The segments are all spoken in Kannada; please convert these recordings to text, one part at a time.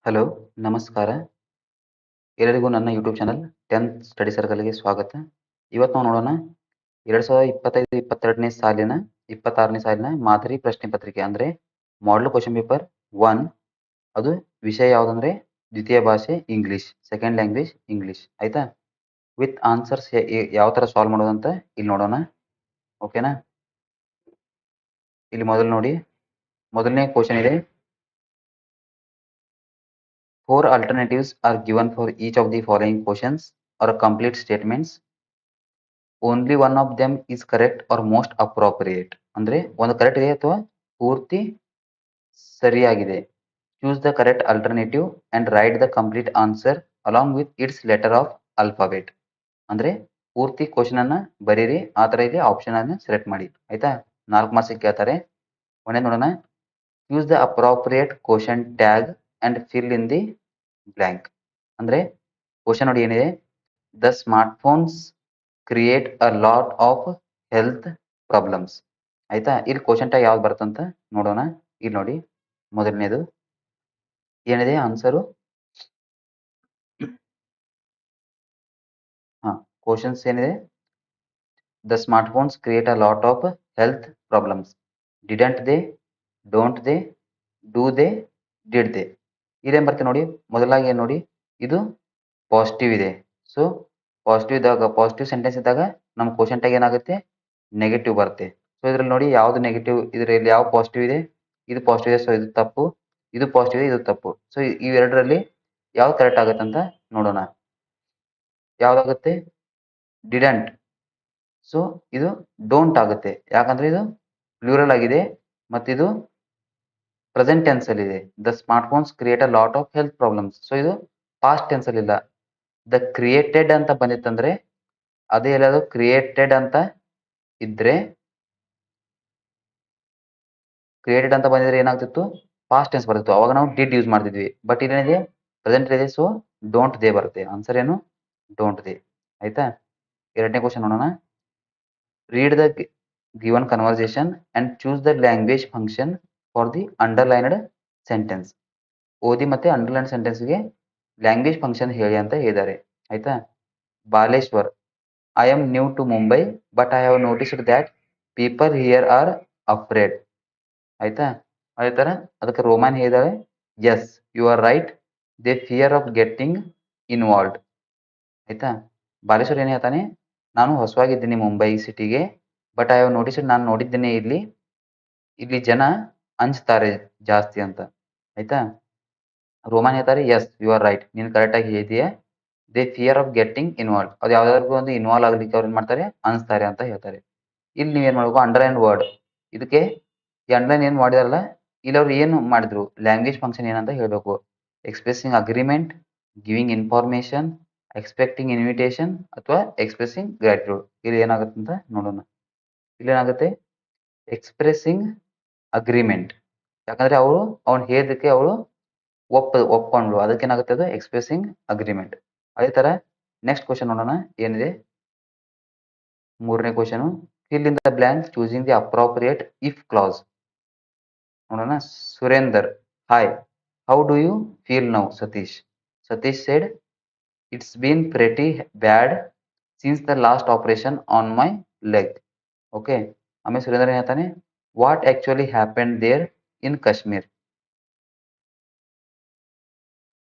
ಹಲೋ, ನಮಸ್ಕಾರ. ಎಲ್ಲರಿಗೂ ನನ್ನ ಯೂಟ್ಯೂಬ್ ಚಾನಲ್ 10th ಸ್ಟಡಿ ಸರ್ಕಲ್‌ಗೆ ಸ್ವಾಗತ. ಇವತ್ತು ನಾವು ನೋಡೋಣ 2025-22ನೇ ಸಾಲಿನ 26ನೇ ಸಾಲಿನ ಮಾದರಿ ಪ್ರಶ್ನೆ ಪತ್ರಿಕೆ ಅಂದ್ರೆ ಮಾಡೆಲ್ ಕ್ವೆಶ್ಚನ್ ಪೇಪರ್ 1. ಅದು ವಿಷಯ ಯಾವುದಂದ್ರೆ ದ್ವಿತೀಯ ಭಾಷೆ ಇಂಗ್ಲಿಷ್, ಸೆಕೆಂಡ್ ಲ್ಯಾಂಗ್ವೇಜ್ ಇಂಗ್ಲಿಷ್. ಆಯ್ತಾ? ವಿತ್ ಆನ್ಸರ್ಸ್ ಯಾವ ತರ ಸಾಲ್ವ್ ಮಾಡೋದಂತ ಇಲ್ಲಿ ನೋಡೋಣ. ಓಕೆನಾ? ಇಲ್ಲಿ ನೋಡಿ, ಮೊದಲನೇ ಕ್ವೆಶ್ಚನ್ ಇದೆ. 4 alternatives are given for each of the following questions or complete statements. Only one of them is correct or most appropriate. ಅಂದ್ರೆ ಒಂದು ಕರೆಕ್ಟ್ ಇದೆ ಅಥವಾ ಪೂರ್ತಿ ಸರಿಯಾಗಿದೆ. Choose the correct alternative and write the complete answer along with its letter of alphabet. ಅಂದ್ರೆ ಪೂರ್ತಿ ಕ್ವಶನ್ ಅನ್ನ ಬರೀರಿ, ಆ ತರ ಇಲ್ಲಿ ಆಪ್ಷನ್ ಅನ್ನ ಸೆಲೆಕ್ಟ್ ಮಾಡಿ. ಆಯ್ತಾ? 4 ಮಾರ್ಕ್ಸ್ ಕೇಳ್ತಾರೆ. ಒಂದೇ ನೋಡೋಣ. Use the appropriate question tag and fill in the blank. ಅಂದ್ರೆ ಕ್ವಶನ್ ನೋಡಿ ಏನಿದೆ. The smartphones create a lot of health problems. ಆಯ್ತಾ? ಇಲ್ಲಿ ಕ್ವಶನ್ ಟ್ಯಾಗ್ ಯಾವ್ದು ಬರ್ತಂತ ನೋಡೋಣ. ಇಲ್ಲಿ ನೋಡಿ, ಮೊದಲನೇದು ಏನಿದೆ ಆನ್ಸರು. ಕ್ವಶನ್ಸ್ ಏನಿದೆ. The smartphones create a lot of health problems. Didn't they? Don't they? Do they? Did they? ಇದೇನ್ ಬರ್ತದೆ ನೋಡಿ. ಮೊದಲಾಗಿ ಏನ್ ನೋಡಿ, ಇದು ಪಾಸಿಟಿವ್ ಇದೆ. ಸೊ ಪಾಸಿಟಿವ್ ಇದ್ದಾಗ, ಪಾಸಿಟಿವ್ ಸೆಂಟೆನ್ಸ್ ಇದ್ದಾಗ ನಮ್ಮ ಕ್ವಶನ್ ಟ್ಯಾಗ್ ಏನಾಗುತ್ತೆ, ನೆಗೆಟಿವ್ ಬರುತ್ತೆ. ಸೊ ಇದ್ರಲ್ಲಿ ನೋಡಿ ಯಾವ್ದು ನೆಗೆಟಿವ್, ಇದರಲ್ಲಿ ಯಾವ ಪಾಸಿಟಿವ್ ಇದೆ, ಇದು ಪಾಸಿಟಿವ್ ಇದೆ. ಸೊ ಇದು ತಪ್ಪು, ಇದು ಪಾಸಿಟಿವ್ ಇದೆ, ಇದು ತಪ್ಪು. ಸೊ ಇವೆರಡರಲ್ಲಿ ಯಾವ್ದು ಕರೆಕ್ಟ್ ಆಗುತ್ತೆ ಅಂತ ನೋಡೋಣ. ಯಾವ್ದಾಗುತ್ತೆ? ಡಿಡಂಟ್. ಸೊ ಇದು ಡೋಂಟ್ ಆಗುತ್ತೆ, ಯಾಕಂದ್ರೆ ಇದು ಪ್ಲೂರಲ್ ಆಗಿದೆ ಮತ್ತಿದು ಪ್ರೆಸೆಂಟ್ ಟೆನ್ಸ್ ಅಲ್ಲಿ ಇದೆ. The smartphones create a lot of health problems. So ಇದು ಪಾಸ್ಟ್ ಟೆನ್ಸ್ ಅಲ್ಲಿ ಇಲ್ಲ. ದ ಕ್ರಿಯೇಟೆಡ್ ಅಂತ ಬಂದಿತ್ತಂದ್ರೆ, ಅದೇ ಎಲ್ಲದು ಕ್ರಿಯೇಟೆಡ್ ಅಂತ ಇದ್ರೆ, ಕ್ರಿಯೇಟೆಡ್ ಅಂತ ಬಂದಿದ್ರೆ ಏನಾಗ್ತಿತ್ತು, ಪಾಸ್ಟ್ ಟೆನ್ಸ್ ಬರ್ತಿತ್ತು. ಅವಾಗ ನಾವು ಡಿಡ್ ಯೂಸ್ ಮಾಡ್ತಿದ್ವಿ. ಬಟ್ ಇದೇನಿದೆ, ಪ್ರೆಸೆಂಟ್ ಇದೆ. ಸೊ ಡೋಂಟ್ ದೇ ಬರುತ್ತೆ. ಆನ್ಸರ್ ಏನು? Don't they. ಆಯ್ತಾ? ಎರಡನೇ ಕ್ವಶನ್ ನೋಡೋಣ. Read the given conversation and choose the language function for the underlined sentence. ಓದಿ ಮತ್ತೆ ಅಂಡರ್ಲೈನ್ ಸೆಂಟೆನ್ಸ್ಗೆ ಲ್ಯಾಂಗ್ವೇಜ್ ಫಂಕ್ಷನ್ ಹೇಳಿ ಅಂತ ಹೇಳಿದ್ದಾರೆ. ಆಯ್ತಾ? Baleshwar, I am new to Mumbai but I have noticed that people here are afraid. ಆಯ್ತಾ? ಅದೇ ತರ ಅದಕ್ಕೆ ರೋಮಾನ್ ಹೇಳಿದಾಳೆ, yes you are right, they fear of getting involved. ಆಯ್ತಾ? ಬಾಲೇಶ್ವರ್ ಏನ್ ಹೇಳ್ತಾನೆ, ನಾನು ಹೊಸವಾಗಿದ್ದೀನಿ ಮುಂಬೈ ಸಿಟಿಗೆ, ಬಟ್ ಐ ಹ್ಯಾವ್ ನೋಟಿಸ್ಡ್, ನಾನು ನೋಡಿದ್ದೇನೆ ಇಲ್ಲಿ ಜನ ಅಂಜ್ತಾರೆ ಜಾಸ್ತಿ ಅಂತ. ಆಯ್ತಾ? ರೋಮಾನ್ ಹೇಳ್ತಾರೆ, ಎಸ್ ಯು ಆರ್ ರೈಟ್, ನೀನು ಕರೆಕ್ಟ್ ಆಗಿ ಹೇಳಿದೀಯ. They fear of getting involve, ಅದು ಯಾವ್ದಾದ್ರು ಒಂದು ಇನ್ವಾಲ್ವ್ ಆಗ್ಲಿಕ್ಕೆ ಅವ್ರು ಏನ್ ಮಾಡ್ತಾರೆ, ಅನ್ಸ್ತಾರೆ ಅಂತ ಹೇಳ್ತಾರೆ. ಇಲ್ಲಿ ನೀವೇನ್ ಮಾಡ್ಬೇಕು, ಅಂಡರ್ಲೈನ್ ವರ್ಡ್. ಇದಕ್ಕೆ ಈ ಅಂಡರ್ಲೈನ್ ಏನ್ ಮಾಡಿದಾರಲ್ಲ, ಇಲ್ಲಿ ಅವ್ರು ಏನು ಮಾಡಿದ್ರು, ಲ್ಯಾಂಗ್ವೇಜ್ ಫಂಕ್ಷನ್ ಏನಂತ ಹೇಳ್ಬೇಕು. Expressing agreement, giving information, expecting invitation ಅಥವಾ ಎಕ್ಸ್ಪ್ರೆಸಿಂಗ್ ಗ್ರಾಟಿಟ್ಯೂಡ್. ಇಲ್ಲಿ ಏನಾಗುತ್ತೆ ಅಂತ ನೋಡೋಣ. ಇಲ್ಲಿ ಏನಾಗುತ್ತೆ, ಎಕ್ಸ್ಪ್ರೆಸಿಂಗ್ ಅಗ್ರಿಮೆಂಟ್. ಯಾಕಂದ್ರೆ ಅವ್ನು ಹೇಳಿದಕ್ಕೆ ಅವಳು ಒಪ್ಕೊಂಡ್ಳು, ಅದಕ್ಕೇನಾಗುತ್ತೆ, ಅದು ಎಕ್ಸ್ಪ್ರೆಸಿಂಗ್ ಅಗ್ರಿಮೆಂಟ್. ಅದೇ ತರ ನೆಕ್ಸ್ಟ್ ಕ್ವಶನ್ ನೋಡೋಣ ಏನಿದೆ. ಮೂರನೇ question, fill in the blank choosing the appropriate if clause. ನೋಡೋಣ. Surender, hi, how do you feel now Satish? Satish said, it's been pretty bad since the last operation on my leg. Okay. ಆಮೇಲೆ ಸುರೇಂದ್ರ ಏನ್ ಹೇಳ್ತಾನೆ, what actually happened there in Kashmir.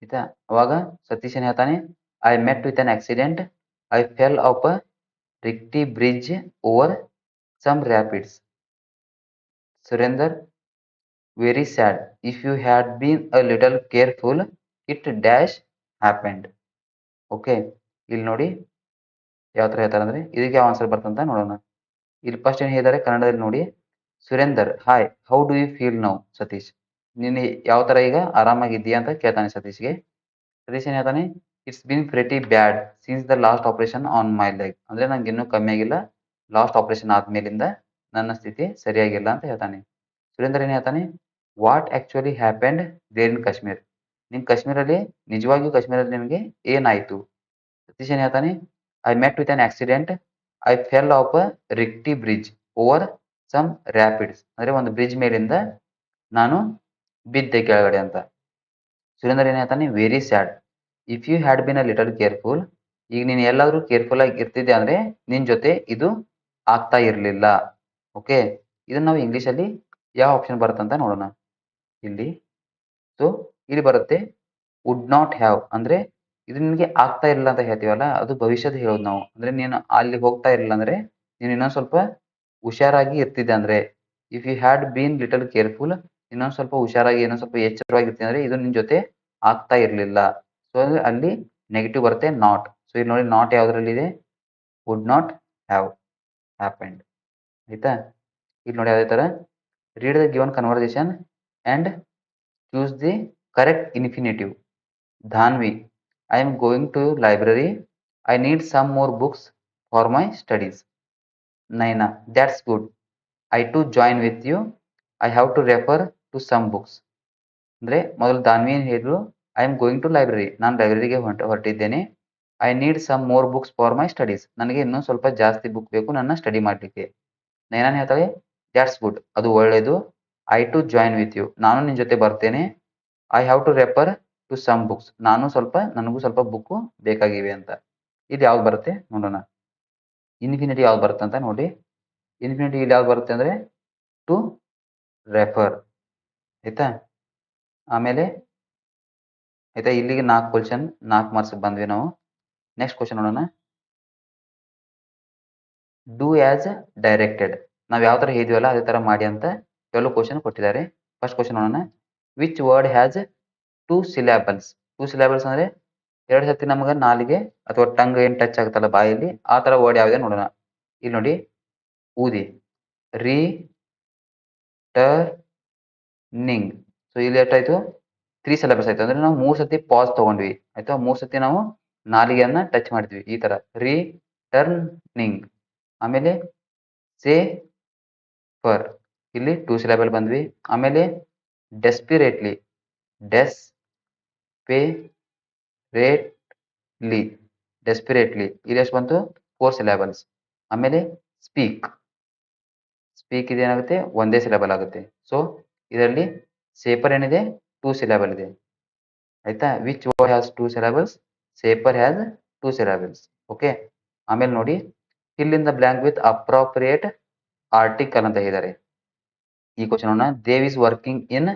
ಆಯ್ತಾ? ಅವಾಗ ಸತೀಶ್ ಏನ್ ಹೇಳ್ತಾನೆ, I met with an accident, I fell off a rickety bridge over some rapids. Surender, very sad, if you had been a little careful it dash happened. Okay. ಇಲ್ಲಿ ನೋಡಿ ಯಾವ ತರ ಹೇಳ್ತಾರೆ ಅಂದ್ರೆ, ಇದಕ್ಕೆ ಯಾವ ಆನ್ಸರ್ ಬರ್ತಂತ ನೋಡೋಣ. ಇಲ್ಲಿ ಫಸ್ಟ್ ಏನ್ ಹೇಳಿದ್ದಾರೆ ಕನ್ನಡದಲ್ಲಿ ನೋಡಿ. Surender, hi, how do you feel now Satish? ನೀನು ಯಾವ ತರ ಈಗ ಆರಾಮಾಗಿದ್ದೀಯಾ ಅಂತ ಕೇಳ್ತಾನೆ ಸತೀಶ್ಗೆ. ಸತೀಶ್ ಏನ್ ಹೇಳ್ತಾನೆ, it's been pretty bad since the last operation on my leg. ಅಂದ್ರೆ ನಂಗೆ ಇನ್ನೂ ಕಮ್ಮಿ ಆಗಿಲ್ಲ, ಲಾಸ್ಟ್ ಆಪರೇಷನ್ ಆದ್ಮೇಲಿಂದ ನನ್ನ ಸ್ಥಿತಿ ಸರಿಯಾಗಿಲ್ಲ ಅಂತ ಹೇಳ್ತಾನೆ. ಸುರೇಂದರ್ ಏನ್ ಹೇಳ್ತಾನೆ, what actually happened there in Kashmir. ನಿನ್ ಕಾಶ್ಮೀರಲ್ಲಿ ನಿಜವಾಗಿಯೂ ಕಾಶ್ಮೀರಲ್ಲಿ ನಿನಗೆ ಏನಾಯ್ತು? ಸತೀಶ್ ಏನ್ ಹೇಳ್ತಾನೆ, I met with an accident, I fell off a rickety bridge over some rapids. ಅಂದ್ರೆ ಒಂದು ಬ್ರಿಡ್ಜ್ ಮೇಲಿಂದ ನಾನು ಬಿದ್ದೆ ಕೆಳಗಡೆ ಅಂತ. ಸುರೇಂದರ್ ಏನ್ ಹೇಳ್ತಾನೆ, very sad. If you had been a little careful, ಈಗ ನೀನು ಎಲ್ಲಾದ್ರೂ ಕೇರ್ಫುಲ್ ಆಗಿ ಇರ್ತಿದ್ದೆ ಅಂದ್ರೆ ನಿನ್ ಜೊತೆ ಇದು ಆಗ್ತಾ ಇರ್ಲಿಲ್ಲ. ಓಕೆ, ಇದನ್ನ ನಾವು ಇಂಗ್ಲಿಷ್ ಅಲ್ಲಿ ಯಾವ ಆಪ್ಷನ್ ಬರುತ್ತಂತ ನೋಡೋಣ. ಇಲ್ಲಿ ಸೊ ಇಲ್ಲಿ ಬರುತ್ತೆ ವುಡ್ ನಾಟ್ ಹ್ಯಾವ್, ಅಂದ್ರೆ ಇದು ನಿನ್ಗೆ ಆಗ್ತಾ ಇರಲಿಲ್ಲ ಅಂತ ಹೇಳ್ತೀವಲ್ಲ, ಅದು ಭವಿಷ್ಯದ ಹೇಳೋದು ನಾವು. ಅಂದ್ರೆ ನೀನು ಅಲ್ಲಿ ಹೋಗ್ತಾ ಇರಲಿಲ್ಲ ಅಂದ್ರೆ ನೀನು ಇನ್ನೊಂದ್ ಸ್ವಲ್ಪ ಹುಷಾರಾಗಿ ಇರ್ತಿದ್ದೆ ಅಂದ್ರೆ, if you had been little careful, ಇನ್ನೊಂದ್ ಸ್ವಲ್ಪ ಹುಷಾರಾಗಿ ಇನ್ನೊಂದ್ ಸ್ವಲ್ಪ ಎಚ್ಚರವಾಗಿರ್ತೀನಿ ಅಂದ್ರೆ ಇದು ನಿನ್ ಜೊತೆ ಆಗ್ತಾ ಇರ್ಲಿಲ್ಲ. ಸೊ ಅಲ್ಲಿ ನೆಗೆಟಿವ್ ಬರುತ್ತೆ ನಾಟ್. ಸೊ ಇಲ್ಲಿ ನೋಡಿ ನಾಟ್ ಯಾವ್ದ್ರಲ್ಲಿ ಇದೆ, ವುಡ್ ನಾಟ್ ಹ್ಯಾವ್ ಹ್ಯಾಪೆಂಡ್. ಆಯ್ತಾ, ಇಲ್ಲಿ ನೋಡಿ ಅದೇ ತರ read the given conversation and choose the correct infinitive. Dhanvi, I am going to library, I need some more books for my studies. Naina, that's good. I too join with you. I have to refer to some books. ಅಂದ್ರೆ ಮೊದಲು ದಾನ್ವಿ ಏನ್ ಹೇಳಿದ್ರು, I am going to library, ನಾನು ಲೈಬ್ರರಿಗೆ ಹೊರಟಿದ್ದೇನೆ. I need some more books for my studies, ನನಗೆ ಇನ್ನೂ ಸ್ವಲ್ಪ ಜಾಸ್ತಿ ಬುಕ್ ಬೇಕು ನನ್ನ ಸ್ಟಡಿ ಮಾಡ್ಲಿಕ್ಕೆ. ನೈನಾನ್ ಹೇಳ್ತಾಳೆ, ದ್ಯಾಟ್ಸ್ ಗುಡ್, ಅದು ಒಳ್ಳೇದು. I to join with you, ನಾನು ನಿನ್ ಜೊತೆ ಬರ್ತೇನೆ. I have to refer to some books, ನನಗೂ ಸ್ವಲ್ಪ ಬುಕ್ ಬೇಕಾಗಿವೆ ಅಂತ. ಇದು ಯಾವ್ದು ಬರುತ್ತೆ ನೋಡೋಣ. ಇನ್ಫಿನಿಟಿ ಯಾವ್ದು ಬರುತ್ತೆ ಅಂತ ನೋಡಿ. ಇನ್ಫಿನಿಟಿ ಇಲ್ಲಿ ಯಾವ್ದು ಬರುತ್ತೆ ಅಂದ್ರೆ ಟು ರೆಫರ್. ಆಯ್ತಾ, ಆಮೇಲೆ ಆಯ್ತಾ, ಇಲ್ಲಿಗೆ 4 ಕ್ವಶನ್ 4 ಮಾರ್ಕ್ಸ್ ಬಂದ್ವಿ ನಾವು. ನೆಕ್ಸ್ಟ್ ಕ್ವಶನ್ ನೋಡೋಣ. ಡೂ ಆಸ್ ಡೈರೆಕ್ಟೆಡ್, ನಾವ್ ಯಾವ ತರ ಹೇಳಿದ್ವಲ್ಲ ಅದೇ ತರ ಮಾಡಿ ಅಂತ ಕೆಲವು ಕ್ವಶನ್ ಕೊಟ್ಟಿದ್ದಾರೆ. ಫಸ್ಟ್ ಕ್ವಶನ್ ನೋಡೋಣ. Which word has 2 syllables? 2 syllables ಅಂದ್ರೆ 2 ಸತಿ ನಮ್ಗೆ ನಾಲಿಗೆ ಅಥವಾ ಟಂಗ್ ಏನ್ ಟಚ್ ಆಗುತ್ತಲ್ಲ ಬಾಯಲ್ಲಿ, ಆ ತರ ವರ್ಡ್ ಯಾವ್ದೇ ನೋಡೋಣ. ಇಲ್ಲಿ ನೋಡಿ, ಊದಿ, ರೀ ಟರ್ ನಿಂಗ್. ಸೊ ಇಲ್ಲಿ ಎಷ್ಟಾಯ್ತು, 3 syllables ಆಯ್ತು. ಅಂದ್ರೆ ನಾವು 3 ಸತಿ ಪಾಸ್ ತಗೊಂಡ್ವಿ. ಆಯ್ತಾ, 3 ಸತಿ ನಾವು ನಾಲಿಗೆಯನ್ನ ಟಚ್ ಮಾಡಿದ್ವಿ ಈ ತರ, ರೀ ಟರ್ನಿಂಗ್. ಆಮೇಲೆ ಸೇ ಫರ್, ಇಲ್ಲಿ 2 syllable ಬಂದ್ವಿ. ಆಮೇಲೆ ಡೆಸ್ಪಿರೇಟ್ಲಿ, ಡೆಸ್ ಪೇ ರೇಟ್ ಲಿ, ಡೆಸ್ಪಿರೇಟ್ಲಿ, ಇಲ್ಲಿ ಎಷ್ಟು ಬಂತು 4 syllables. ಆಮೇಲೆ ಸ್ಪೀಕ್, ಸ್ಪೀಕ್ ಇದೇನಾಗುತ್ತೆ ಒಂದೇ ಸಿಲೆಬಲ್ ಆಗುತ್ತೆ. ಸೊ ಇದರಲ್ಲಿ ಸೇಪರ್ ಏನಿದೆ 2 syllable ಇದೆ. ಆಯ್ತಾ, ವಿಚ್ ವರ್ಡ್ ಹ್ಯಾಸ್ 2 syllables? ಸೇಪರ್ ಹ್ಯಾಸ್ 2 syllables. ಓಕೆ, ಆಮೇಲೆ ನೋಡಿ, fill in the blank with appropriate article ಅಂತ ಹೇಳಿದ್ದಾರೆ. ಈ ಕ್ವಶನ್ ನೋಡೋಣ. Dev is working in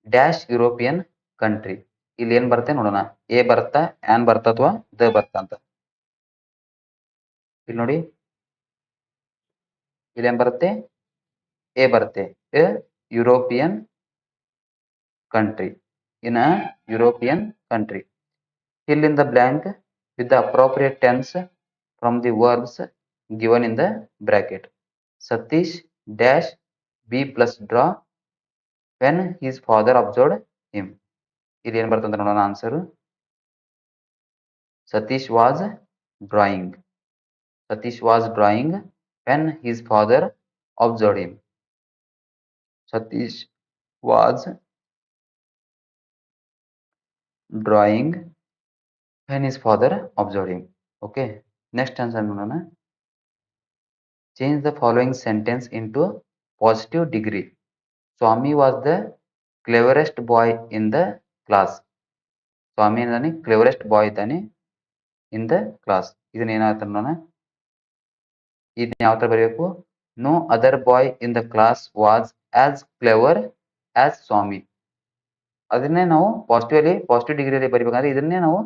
dash European country. ಇಲ್ಲಿ ಏನ್ ಬರುತ್ತೆ ನೋಡೋಣ. ಎ ಬರ್ತಾ, ಆನ್ ಬರ್ತಾ ಅಥವಾ ದ ಬರ್ತಾ ಅಂತ. ಇಲ್ಲಿ ನೋಡಿ, ಇಲ್ಲಿ ಏನ್ ಬರುತ್ತೆ, ಎ ಬರುತ್ತೆ. A European country, in a European country. Fill in the blank with the appropriate tense from the verbs given in the bracket. Satish dash B plus draw when his father observed him. ಇದು ಏನು ಬರ್ತಂತ ನೋಡೋಣ answer. Satish was drawing. Satish was drawing when his father observed him. Satish was drawing when his father observed him. Okay, next answer ನೋಡೋಣ. Change the following sentence into positive degree. Swami was the cleverest boy in the class. Swami ಇದ್ದಾನೆ cleverest boy ಇದ್ದಾನೆ in the class. ಇದನ್ನ ಏನಾಗುತ್ತೆ ನೋಡೋಣ. ಇದನ್ನ ಯಾವ ತರ ಬರೆಯಬೇಕು, no other boy in the class was as clever as Swami. ಅದನ್ನೇ ನಾವು ಪಾಸಿಟಿವ್ ಡಿಗ್ರಿಯಲ್ಲಿ ಬರಿಬೇಕಂದ್ರೆ ಇದನ್ನೇ ನಾವು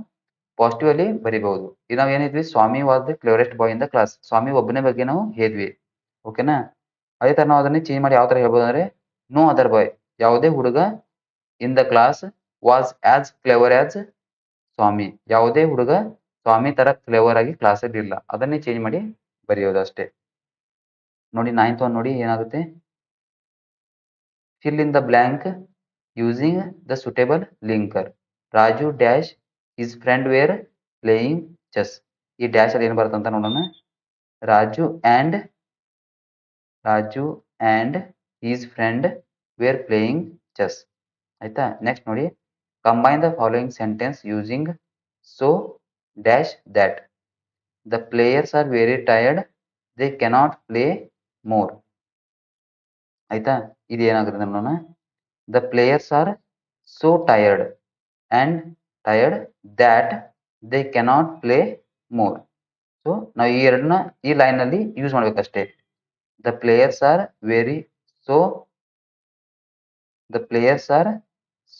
ಪಾಸಿಟಿವ್ ಅಲ್ಲಿ ಬರಿಬಹುದು. ಇದು ನಾವು ಏನಿದ್ವಿ, Swami was the cleverest boy in the class. Swami ಒಬ್ಬನೇ ಬಗ್ಗೆ ನಾವು ಹೇಳಿದ್ವಿ. ಓಕೆನಾ, ಅದೇ ತರ ನಾವು ಅದನ್ನ ಚೇಂಜ್ ಮಾಡಿ ಯಾವ ತರ ಹೇಳ್ಬೋದು ಅಂದ್ರೆ, ನೋ ಅದರ್ ಬಾಯ್, ಯಾವುದೇ ಹುಡುಗ in the class was as clever as Swami, ಯಾವುದೇ ಹುಡುಗ ಸ್ವಾಮಿ ತರ ಕ್ಲೇವರ್ ಆಗಿ ಕ್ಲಾಸ್ ಅಲ್ಲಿ ಇಲ್ಲ. ಅದನ್ನೇ ಚೇಂಜ್ ಮಾಡಿ ಬರೆಯೋದು ಅಷ್ಟೇ. ನೋಡಿ 9th one ನೋಡಿ ಏನಾಗುತ್ತೆ. fill in the blank using the suitable linker. Raju dash his friend were playing chess. ಈ ಡ್ಯಾಶ್ ಅಲ್ಲಿ ಏನು ಬರುತ್ತೆ ಅಂತ ನೋಡೋಣ. Raju and his friend were playing chess. ಆಯ್ತಾ, ನೆಕ್ಸ್ಟ್ ನೋಡಿ, combine the following sentence using so dash that. The players are very tired, they cannot play more. ಆಯ್ತಾ, ಇದು ಏನಾಗುತ್ತೆ ನೋಡೋಣ. The players are so tired, and tired that they cannot play more. So ನಾವು ಈ ಎರಡನ್ನ ಈ ಲೈನ್ ನಲ್ಲಿ ಯೂಸ್ ಮಾಡ್ಬೇಕಷ್ಟೇ. The players are very so the players are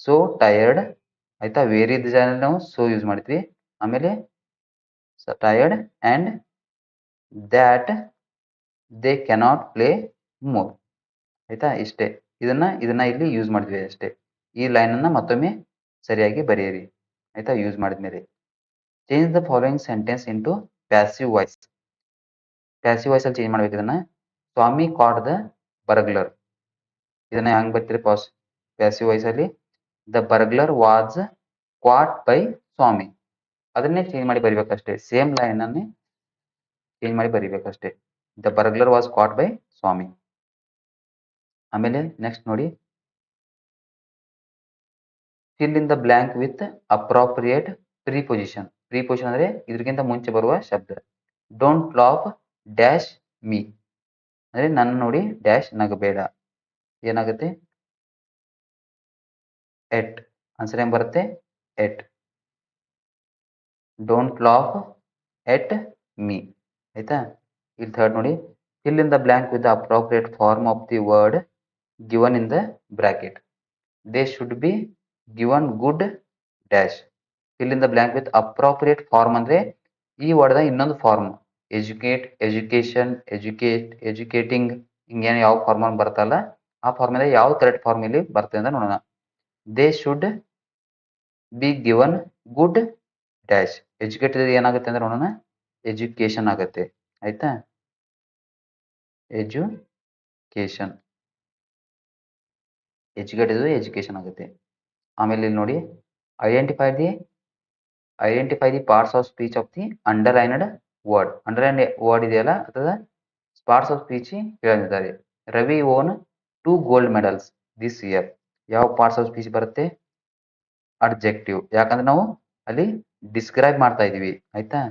so tired ಆಯ್ತಾ. ವೆರಿ ಜಾಗದಲ್ಲಿ ನಾವು ಸೋ ಯೂಸ್ ಮಾಡಿದ್ವಿ. ಆಮೇಲೆ tired and that they cannot play more ಆಯ್ತಾ. ಇಷ್ಟೇ, ಇದನ್ನ ಇಲ್ಲಿ ಯೂಸ್ ಮಾಡಿದ್ವಿ ಅಷ್ಟೇ. ಈ ಲೈನ್ ಅನ್ನ ಮತ್ತೊಮ್ಮೆ ಸರಿಯಾಗಿ ಬರೆಯಿರಿ ಆಯ್ತಾ. ಯೂಸ್ ಮಾಡಿದ್ಮೇಲೆ change the following sentence into passive voice. Passive voice ಅಲ್ಲಿ ಚೇಂಜ್ ಮಾಡ್ಬೇಕು ಇದನ್ನ. Swami caught the burglar. ಇದನ್ನ ಹೆಂಗ್ ಬರ್ತೀರಿ ಪ್ಯಾಸಿವ್ ವಾಯ್ಸ್ ಅಲ್ಲಿ? The burglar was caught by Swami. ಅದನ್ನೇ ಚೇಂಜ್ ಮಾಡಿ ಬರಿಬೇಕಷ್ಟೇ. ಸೇಮ್ ಲೈನ್ ಅನ್ನೇ ಚೇಂಜ್ ಮಾಡಿ ಬರಿಬೇಕಷ್ಟೇ. The burglar was caught by Swami. ಆಮೇಲೆ ನೆಕ್ಸ್ಟ್ ನೋಡಿ, fill in the blank with appropriate preposition. Preposition ಅಂದ್ರೆ ಇದಕ್ಕಿಂತ ಮುಂಚೆ ಬರುವ ಶಬ್ದ. ಡೋಂಟ್ ಲಾಫ್ ಡ್ಯಾಶ್ ಮೀ ಅಂದ್ರೆ ನನ್ನ ನೋಡಿ ಡ್ಯಾಶ್ ನಗಬೇಡ. ಏನಾಗುತ್ತೆ? ಎಟ್. ಆನ್ಸರ್ ಏನ್ ಬರುತ್ತೆ? At. Don't laugh at me ಆಯ್ತಾ. ಇಲ್ಲಿ ಥರ್ಡ್ ನೋಡಿ, fill in the blank with the appropriate form of the word given in the bracket. They should be given good dash. Fill in the blank with appropriate form ಅಂದ್ರೆ ಈ ವರ್ಡ್ ದ ಇನ್ನೊಂದು form. Educate, education, educate, educating, ಹಿಂಗೇನು ಯಾವ ಫಾರ್ಮ್ ಬರ್ತಲ್ಲ ಆ ಫಾರ್ಮ್ ಇಂದ ಯಾವ ಕರೆಕ್ಟ್ ಫಾರ್ಮ್ ಇಲ್ಲಿ ಬರ್ತದೆ ಅಂತ ನೋಡೋಣ. They should be given good dash. Educated ಏನಾಗುತ್ತೆ ಅಂದ್ರೆ ನೋಡೋಣ, ಎಜುಕೇಶನ್ ಆಗುತ್ತೆ ಆಯ್ತಾ. ಎಜುಕೇಶನ್, ಎಜುಕೇಟೆಡ್ ಎಜುಕೇಶನ್ ಆಗುತ್ತೆ. ಆಮೇಲೆ ಇಲ್ಲಿ ನೋಡಿ, identify the parts of speech of the underlined word. Underline word ಇದೆಯಲ್ಲ ಅಥವಾ ಪಾರ್ಟ್ಸ್ ಆಫ್ ಸ್ಪೀಚ್ ಹೇಳಿದ್ದಾರೆ. Ravi own 2 gold medals this year. ಯಾವ ಪಾರ್ಟ್ಸ್ ಆಫ್ ಸ್ಪೀಚ್ ಬರುತ್ತೆ? ಅಡ್ಜೆಕ್ಟಿವ್. ಯಾಕಂದ್ರೆ ನಾವು ಅಲ್ಲಿ ಡಿಸ್ಕ್ರೈಬ್ ಮಾಡ್ತಾ ಇದೀವಿ ಆಯ್ತಾ.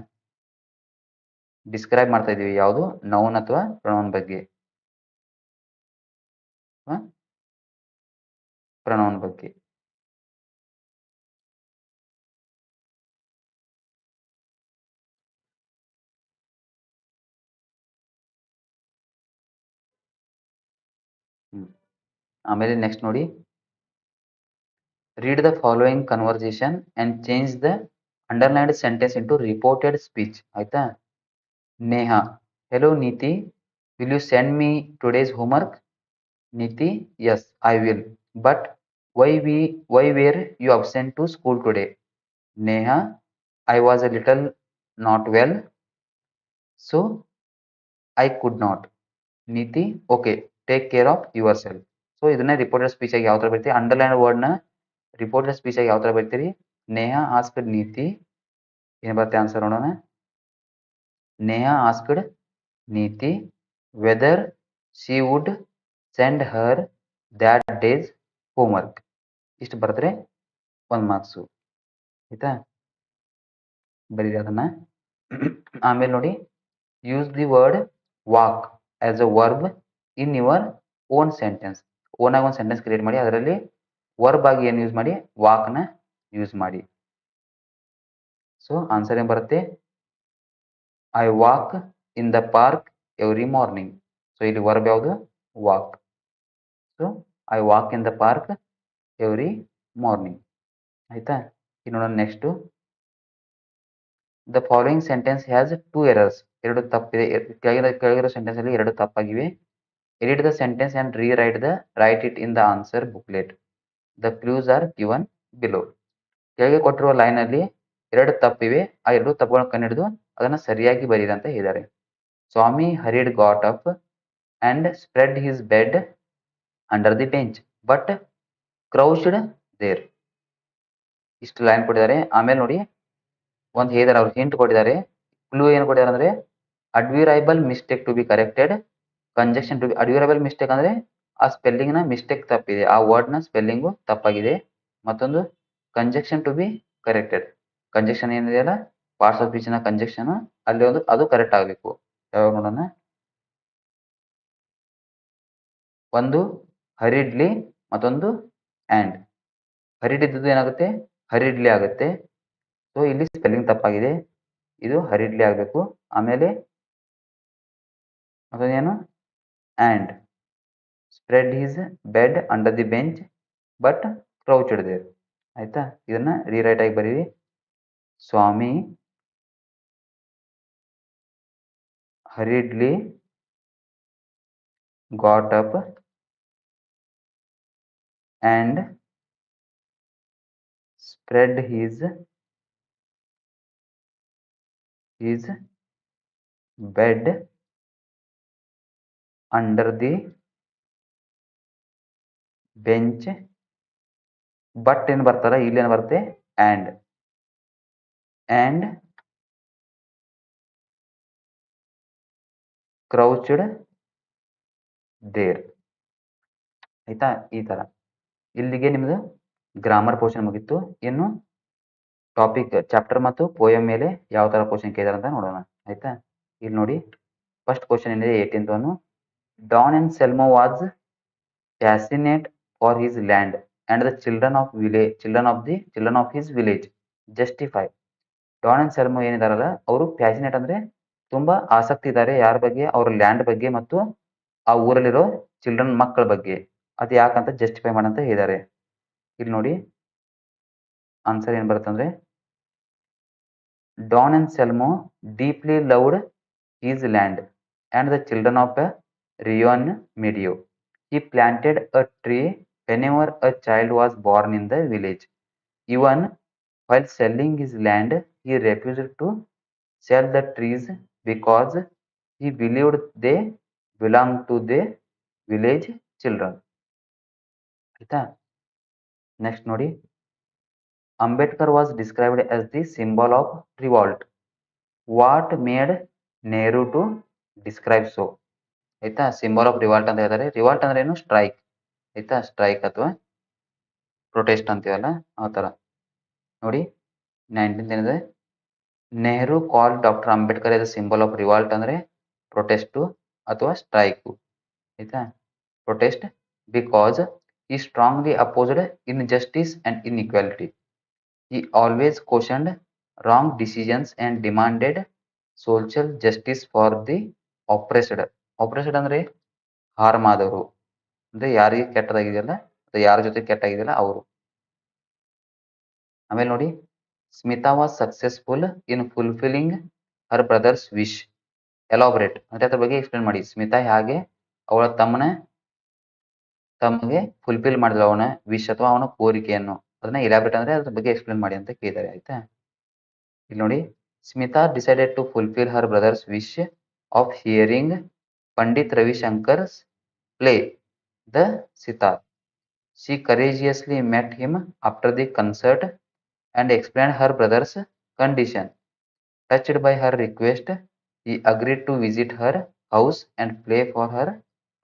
ಡಿಸ್ಕ್ರೈಬ್ ಮಾಡ್ತಾ ಇದೀವಿ ಯಾವುದು? ನೌನ್ ಅಥವಾ ಪ್ರೊನೌನ್ ಬಗ್ಗೆ. ಪ್ರೊನೌನ್ ಬಗ್ಗೆ. ಆಮೇಲೆ ನೆಕ್ಸ್ಟ್ ನೋಡಿ, read the following conversation and change the underlined sentence into reported speech ಆಯ್ತಾ. ನೇಹಾ, hello ನೀತಿ, will you send me today's homework? ನೀತಿ, yes I will, but why were you absent to school today? Neha, I was a little not well so I could not. ನೀತಿ, okay, take care of yourself. So ಇದನ್ನ ರಿಪೋರ್ಟೆಡ್ ಸ್ಪೀಚ್ ಆಗಿ ಯಾವ ತರ ಬರ್ತೀವಿ? ಅಂಡರ್ಲೈನ್ ವರ್ಡ್ ನ ರಿಪೋರ್ಟೆಡ್ ಸ್ಪೀಚ್ ಆಗಿ ಯಾವ ತರ ಬರ್ತೀರಿ? ನೇಹಾ ಆಸ್ಕ್ಡ್ ನೀತಿ, ಏನ್ ಬರುತ್ತೆ ಆನ್ಸರ್ ನೋಡೋಣ. Neha asked Niti whether she would send her that day's homework. ಇಷ್ಟು ಬರೆದ್ರೆ 1 ಮಾರ್ಕ್ಸು ಆಯ್ತಾ. ಬರೀರಿ ಅದನ್ನ. ಆಮೇಲೆ ನೋಡಿ, use the word walk as a verb in your own sentence. Own ಆಗಿ ಒಂದು ಸೆಂಟೆನ್ಸ್ ಕ್ರಿಯೇಟ್ ಮಾಡಿ ಅದರಲ್ಲಿ ವರ್ಬ್ ಆಗಿ ಏನು ಯೂಸ್ ಮಾಡಿ? ವಾಕ್ ನ ಯೂಸ್ ಮಾಡಿ. ಸೊ ಆನ್ಸರ್ ಏನ್ ಬರುತ್ತೆ? I walk in the park every morning. So ಇಲ್ಲಿ ವರ್ಬ್ ಯಾವುದು? Walk. So I walk in the park every morning ಆಯ್ತಾ. ಇನ್ನು next, the following sentence has 2 errors. ಎರಡು ತಪ್ಪಿದೆ. ಕೆಳಗಿರೋ ಸೆಂಟೆನ್ಸ್ ಅಲ್ಲಿ ಎರಡು ತಪ್ಪಾಗಿವೆ. Edit the sentence and write it in the answer booklet. The clues are given below. ಕೆಳಗೆ ಕೊಟ್ಟಿರುವ ಲೈನ್ ಅಲ್ಲಿ ಎರಡು ತಪ್ಪಿವೆ. ಆ ಎರಡು ತಪ್ಪುಗಳನ್ನು ಕಂಡುಹಿಡಿದು ಅದನ್ನ ಸರಿಯಾಗಿ ಬರೀರಿ ಅಂತ ಹೇಳಿದ್ದಾರೆ. Swami hurried got up and spread his bed under the bench but crouched there. ಇಷ್ಟು ಲೈನ್ ಕೊಟ್ಟಿದ್ದಾರೆ. ಆಮೇಲೆ ನೋಡಿ, ಒಂದು ಹೇಳಿದಾರೆ, ಅವ್ರು ಹಿಂಟ್ ಕೊಟ್ಟಿದ್ದಾರೆ. ಕ್ಲೂ ಏನು ಕೊಟ್ಟಿದ್ದಾರೆ ಅಂದ್ರೆ adverbial mistake to be corrected, conjunction to be. Adverbial mistake ಅಂದ್ರೆ ಆ ಸ್ಪೆಲ್ಲಿಂಗ್ ನ ಮಿಸ್ಟೇಕ್ ತಪ್ಪಿದೆ, ಆ ವರ್ಡ್ ನ ಸ್ಪೆಲ್ಲಿಂಗು ತಪ್ಪಾಗಿದೆ. ಮತ್ತೊಂದು conjunction to be corrected. Conjunction ಏನಿದೆಯಲ್ಲ ಪಾರ್ಟ್ಸ್ ಆಫ್ ಸ್ಪೀಚ್ ನ ಕಂಜಕ್ಷನ್ ಅಲ್ಲಿ ಒಂದು ಅದು ಕರೆಕ್ಟ್ ಆಗಬೇಕು. ಯಾವಾಗ ನೋಡೋಣ. ಒಂದು ಹರಿಡ್ಲಿ, ಮತ್ತೊಂದು ಅಂಡ್. ಹರಿಡ್ ಇದ್ದದ್ದು ಏನಾಗುತ್ತೆ? ಹರಿಡ್ಲಿ ಆಗುತ್ತೆ. ಸೊ ಇಲ್ಲಿ ಸ್ಪೆಲ್ಲಿಂಗ್ ತಪ್ಪಾಗಿದೆ, ಇದು ಹರಿಡ್ಲಿ ಆಗಬೇಕು. ಆಮೇಲೆ ಅದನ್ನೇನು and spread his bed under the bench but crouched there. ಆಯ್ತಾ, ಇದನ್ನ ರೀರೈಟ್ ಆಗಿ ಬರೀರಿ. Swami hurriedly got up and spread his bed under the bench. But ಏನು ಬರ್ತಾರ, ಇಲ್ಲಿ ಏನು ಬರುತ್ತೆ and crouched there. ಆಯ್ತಾ, ಈ ತರ. ಇಲ್ಲಿಗೆ ನಿಮ್ದು ಗ್ರಾಮರ್ ಪೋರ್ಷನ್ ಮುಗಿತ್ತು. ಇನ್ನು ಟಾಪಿಕ್ ಚಾಪ್ಟರ್ ಮತ್ತು ಪೋಯಮ್ ಮೇಲೆ ಯಾವ ತರ ಕ್ವಶನ್ ಕೇಳಿದಾರೆ ಅಂತ ನೋಡೋಣ. ಆಯ್ತಾ, ಇಲ್ಲಿ ನೋಡಿ ಫಸ್ಟ್ ಕ್ವಶನ್ ಏನಿದೆ 18th one. Don and Selmo was passionate for his land and the children of his village justify. Don and Selmo ಏನಿದಾರಲ್ಲ ಅವರು ಪ್ಯಾಸಿನೇಟ್ ಅಂದ್ರೆ ತುಂಬಾ ಆಸಕ್ತಿ ಇದ್ದಾರೆ ಯಾರ ಬಗ್ಗೆ, ಅವ್ರ ಲ್ಯಾಂಡ್ ಬಗ್ಗೆ ಮತ್ತು ಆ ಊರಲ್ಲಿರೋ ಚಿಲ್ಡ್ರನ್ ಮಕ್ಕಳ ಬಗ್ಗೆ. ಅದು ಯಾಕಂತ ಜಸ್ಟಿಫೈ ಮಾಡಂತ ಹೇಳಿದ್ದಾರೆ. ಇಲ್ಲಿ ನೋಡಿ ಆನ್ಸರ್ ಏನ್ ಬರುತ್ತಂದ್ರೆ, Don and Selmo deeply loved his land and the children of Rion Medio. He planted a tree whenever a child was born in the village. Even while selling his land, he refused to sell the trees because he believed they belonged to the village children. ಆಯ್ತಾ, ನೆಕ್ಸ್ಟ್ ನೋಡಿ, Ambedkar was described as the symbol of revolt. What made Nehru to describe so? ಆಯ್ತಾ, ಸಿಂಬಲ್ ಆಫ್ ರಿವಾಲ್ಟ್ ಅಂತ ಹೇಳ್ತಾರೆ. ರಿವಾಲ್ಟ್ ಅಂದ್ರೆ ಏನು, ಸ್ಟ್ರೈಕ್. ಆಯ್ತಾ, ಸ್ಟ್ರೈಕ್ ಅಥವಾ ಪ್ರೊಟೆಸ್ಟ್ ಅಂತೀವಲ್ಲ ಆ ತರ. ನೋಡಿ 19th ಏನಿದೆ, Nehru call doctor Ambedkar as symbol of revolt ಅಂದ್ರೆ ಪ್ರೊಟೆಸ್ಟ್ ಅಥವಾ ಸ್ಟ್ರೈಕ್. ಆಯ್ತಾ, protest because he strongly opposed injustice and inequality. He always cautioned wrong decisions and demanded social justice for the oppressed. Operation ಅಂದ್ರೆ ಹಾರ್ಮ್ ಆದವರು, ಅಂದ್ರೆ ಯಾರಿಗೆ ಕೆಟ್ಟದಾಗಿದೆಯಲ್ಲ, ಯಾರ ಜೊತೆ ಕೆಟ್ಟಾಗಿದೆಯಲ್ಲ ಅವರು. ಆಮೇಲೆ ನೋಡಿ, Smita was successful in fulfilling Har brother's wish. Elaborate ಅಂದ್ರೆ ಅದ್ರ ಬಗ್ಗೆ ಎಕ್ಸ್ಪ್ಲೇನ್ ಮಾಡಿ. ಸ್ಮಿತಾ ಹಾಗೆ ಅವಳ ತಮಗೆ ಫುಲ್ಫಿಲ್ ಮಾಡಿದ್ರು ಅವನ ವಿಶ್ ಅಥವಾ ಅವನ ಕೋರಿಕೆಯನ್ನು. ಅದನ್ನ ಎಲಾಬ್ರೇಟ್ ಅಂದ್ರೆ ಅದ್ರ ಬಗ್ಗೆ ಎಕ್ಸ್ಪ್ಲೇನ್ ಮಾಡಿ ಅಂತ ಕೇಳಿದ್ದಾರೆ. ಆಯ್ತಾ, ಇಲ್ಲಿ ನೋಡಿ, Smita decided to fulfil her brother's wish of hearing Pandit Ravi Shankar's play The Sitar. She courageously met him after the concert and explained her brother's condition. Touched by her request, he agreed to visit her house and play for her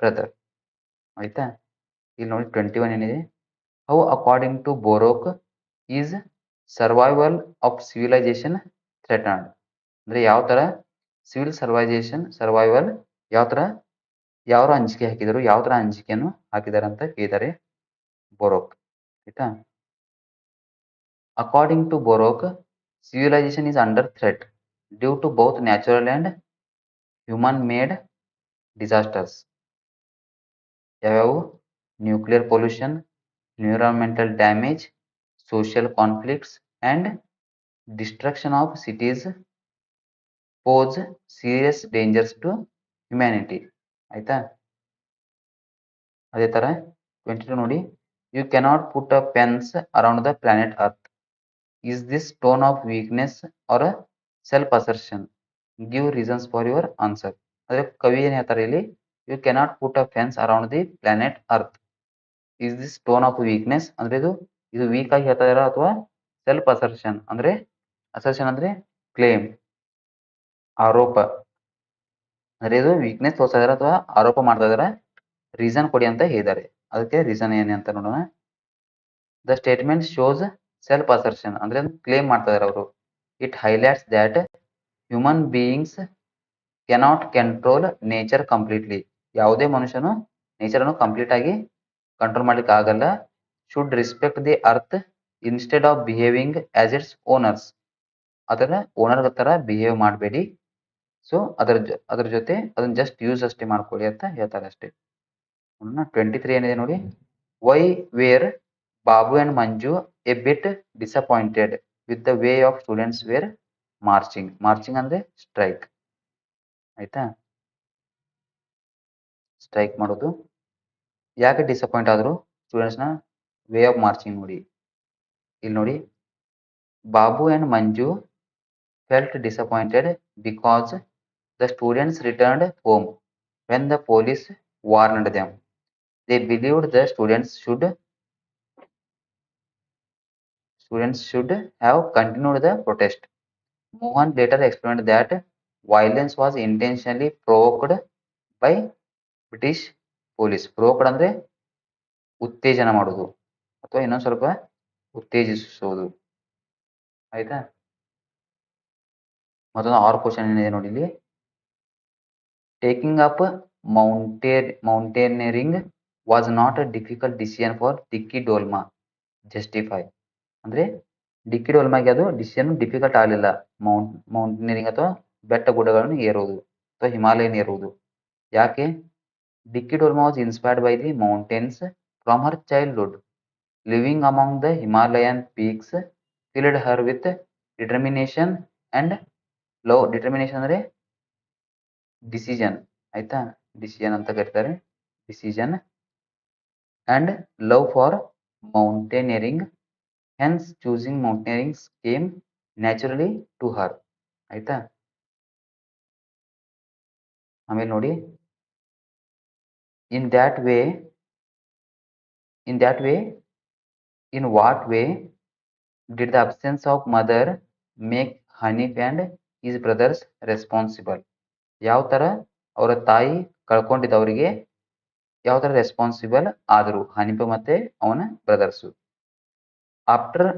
brother. ಆಯ್ತಾ, ಇಲ್ಲಿ ನೋಡಿ 21 ಏನಿದೆ, How according to Borok is survival of civilization threatened. ಅಂದ್ರೆ ಯಾವ ತರ ಸಿವಿಲ್ ಸರ್ವೈವಲ್ ಯಾರು ಅಂಜಿಕೆ ಹಾಕಿದರು, ಯಾವ ತರ ಅಂಜಿಕೆಯನ್ನು ಹಾಕಿದ್ದಾರೆ ಅಂತ ಕೇಳಿದ್ದಾರೆ ಬೋರೋಕ್. ಆಯ್ತಾ, according to Borok, civilization is under threat due to both natural and human made disasters. ಯಾವ್ಯಾವು, nuclear pollution, environmental damage, social conflicts and destruction of cities pose serious dangers to humanity. ಆಯ್ತಾ, ಅದೇ ತರ 22 ನೋಡಿ, you cannot put a fence around the planet earth. Is this tone of weakness or self assertion? Give reasons for your answer. ಅಂದ್ರೆ ಕವಿ ಏನ್ ಹೇಳ್ತಾರೆ ಇಲ್ಲಿ, you cannot put a fence around the planet earth. Is this tone of weakness ಅಂದ್ರೆ ಇದು ವೀಕ್ ಆಗಿ ಹೇಳ್ತಾ ಇದಾರ ಅಥವಾ ಸೆಲ್ಫ್ ಅಸರ್ಷನ್ ಅಂದ್ರೆ ಕ್ಲೇಮ್, ಆರೋಪ. ಅಂದ್ರೆ ಇದು ವೀಕ್ನೆಸ್ ತೋರಿಸ್ತಾ ಇದಾರೆ ಅಥವಾ ಆರೋಪ ಮಾಡ್ತಾ ಇದಾರೆ, ರೀಸನ್ ಕೊಡಿ ಅಂತ ಹೇಳಿದ್ದಾರೆ. ಅದಕ್ಕೆ ರೀಸನ್ ಏನೇ ಅಂತ ನೋಡೋಣ. The statement shows self assertion ಅಂದ್ರೆ ಕ್ಲೇಮ್ ಮಾಡ್ತಾ ಇದಾರೆ ಅವರು. It highlights that human beings cannot control nature completely. ಯಾವುದೇ ಮನುಷ್ಯನು ನೇಚರ್ ಅನ್ನು ಕಂಪ್ಲೀಟ್ ಆಗಿ ಕಂಟ್ರೋಲ್ ಮಾಡ್ಲಿಕ್ಕೆ ಆಗಲ್ಲ. Should respect the earth instead of behaving as it's owners, ಅದರ ಓನರ್ ತರ ಬಿಹೇವ್ ಮಾಡಬೇಡಿ. ಸೊ ಅದ್ರ ಜೊತೆ ಅದನ್ನ ಜಸ್ಟ್ ಯೂಸ್ ಅಷ್ಟೇ ಮಾಡ್ಕೊಳ್ಳಿ ಅಂತ ಹೇಳ್ತಾರೆ ಅಷ್ಟೇ. 23 ಏನಿದೆ ನೋಡಿ, why were Babu and Manju a bit disappointed with the way of students were marching. Marching ಅಂದ್ರೆ ಸ್ಟ್ರೈಕ್, ಆಯ್ತಾ, ಸ್ಟ್ರೈಕ್ ಮಾಡೋದು. ಯಾಕೆ ಡಿಸಪಾಯಿಂಟ್ ಆದ್ರು ಸ್ಟೂಡೆಂಟ್ಸ್ನ ವೇ ಆಫ್ ಮಾರ್ಚಿಂಗ್ ನೋಡಿ. ಇಲ್ಲಿ ನೋಡಿ, Babu and Manju felt disappointed because the students returned home when the police warned them. They believed the students should have continued the protest. Mohan later explained that violence was intentionally provoked by British police. Provoked ಅಂದ್ರೆ ಉತ್ತೇಜನ ಮಾಡೋದು ಅಥವಾ ಇನ್ನೊಂದು ಸ್ವಲ್ಪ ಉತ್ತೇಜಿಸೋದು, ಆಯ್ತಾ. ಮತ್ತೊಂದು 6 ಕ್ವಶನ್ ಏನಿದೆ ನೋಡಿ ಇಲ್ಲಿ. Taking up mountaineering was not a difficult decision for ಡಿಕ್ಕಿ ಡೋಲ್ಮಾ. ಜಸ್ಟಿಫೈ ಅಂದ್ರೆ ಡಿಕ್ಕಿ ಡೋಲ್ಮಾಗೆ ಅದು ಡಿಸಿಷನ್ ಡಿಫಿಕಲ್ಟ್ ಆಗಲಿಲ್ಲ, ಮೌಂಟೇನಿಯರಿಂಗ್ ಅಥವಾ ಬೆಟ್ಟ ಗುಡ್ಡಗಳನ್ನು ಏರುವುದು ಅಥವಾ ಹಿಮಾಲಯನ್ ಏರುವುದು. ಯಾಕೆ? Dicky Dolma was inspired by the mountains from her childhood. Living among the Himalayan peaks filled her with determination and love. Determination ಅಂದ್ರೆ ಡಿಸಿಷನ್, ಆಯ್ತಾ, ಡಿಸಿಷನ್ ಅಂತ ಕರೀತಾರೆ, decision and love for mountaineering. Hence choosing mountaineering came naturally to her, ಆಯ್ತಾ. ಆಮೇಲೆ ನೋಡಿ, in what way did the absence of mother make Hanif and his brothers responsible. ಯಾವ ತರ ಅವರ ತಾಯಿ ಕಳ್ಕೊಂಡಿದ್ದವರಿಗೆ ಯಾವ ತರ ರೆಸ್ಪಾನ್ಸಿಬಲ್ ಆದರು ಹನೀಫ ಮತ್ತೆ ಅವನ brothers. After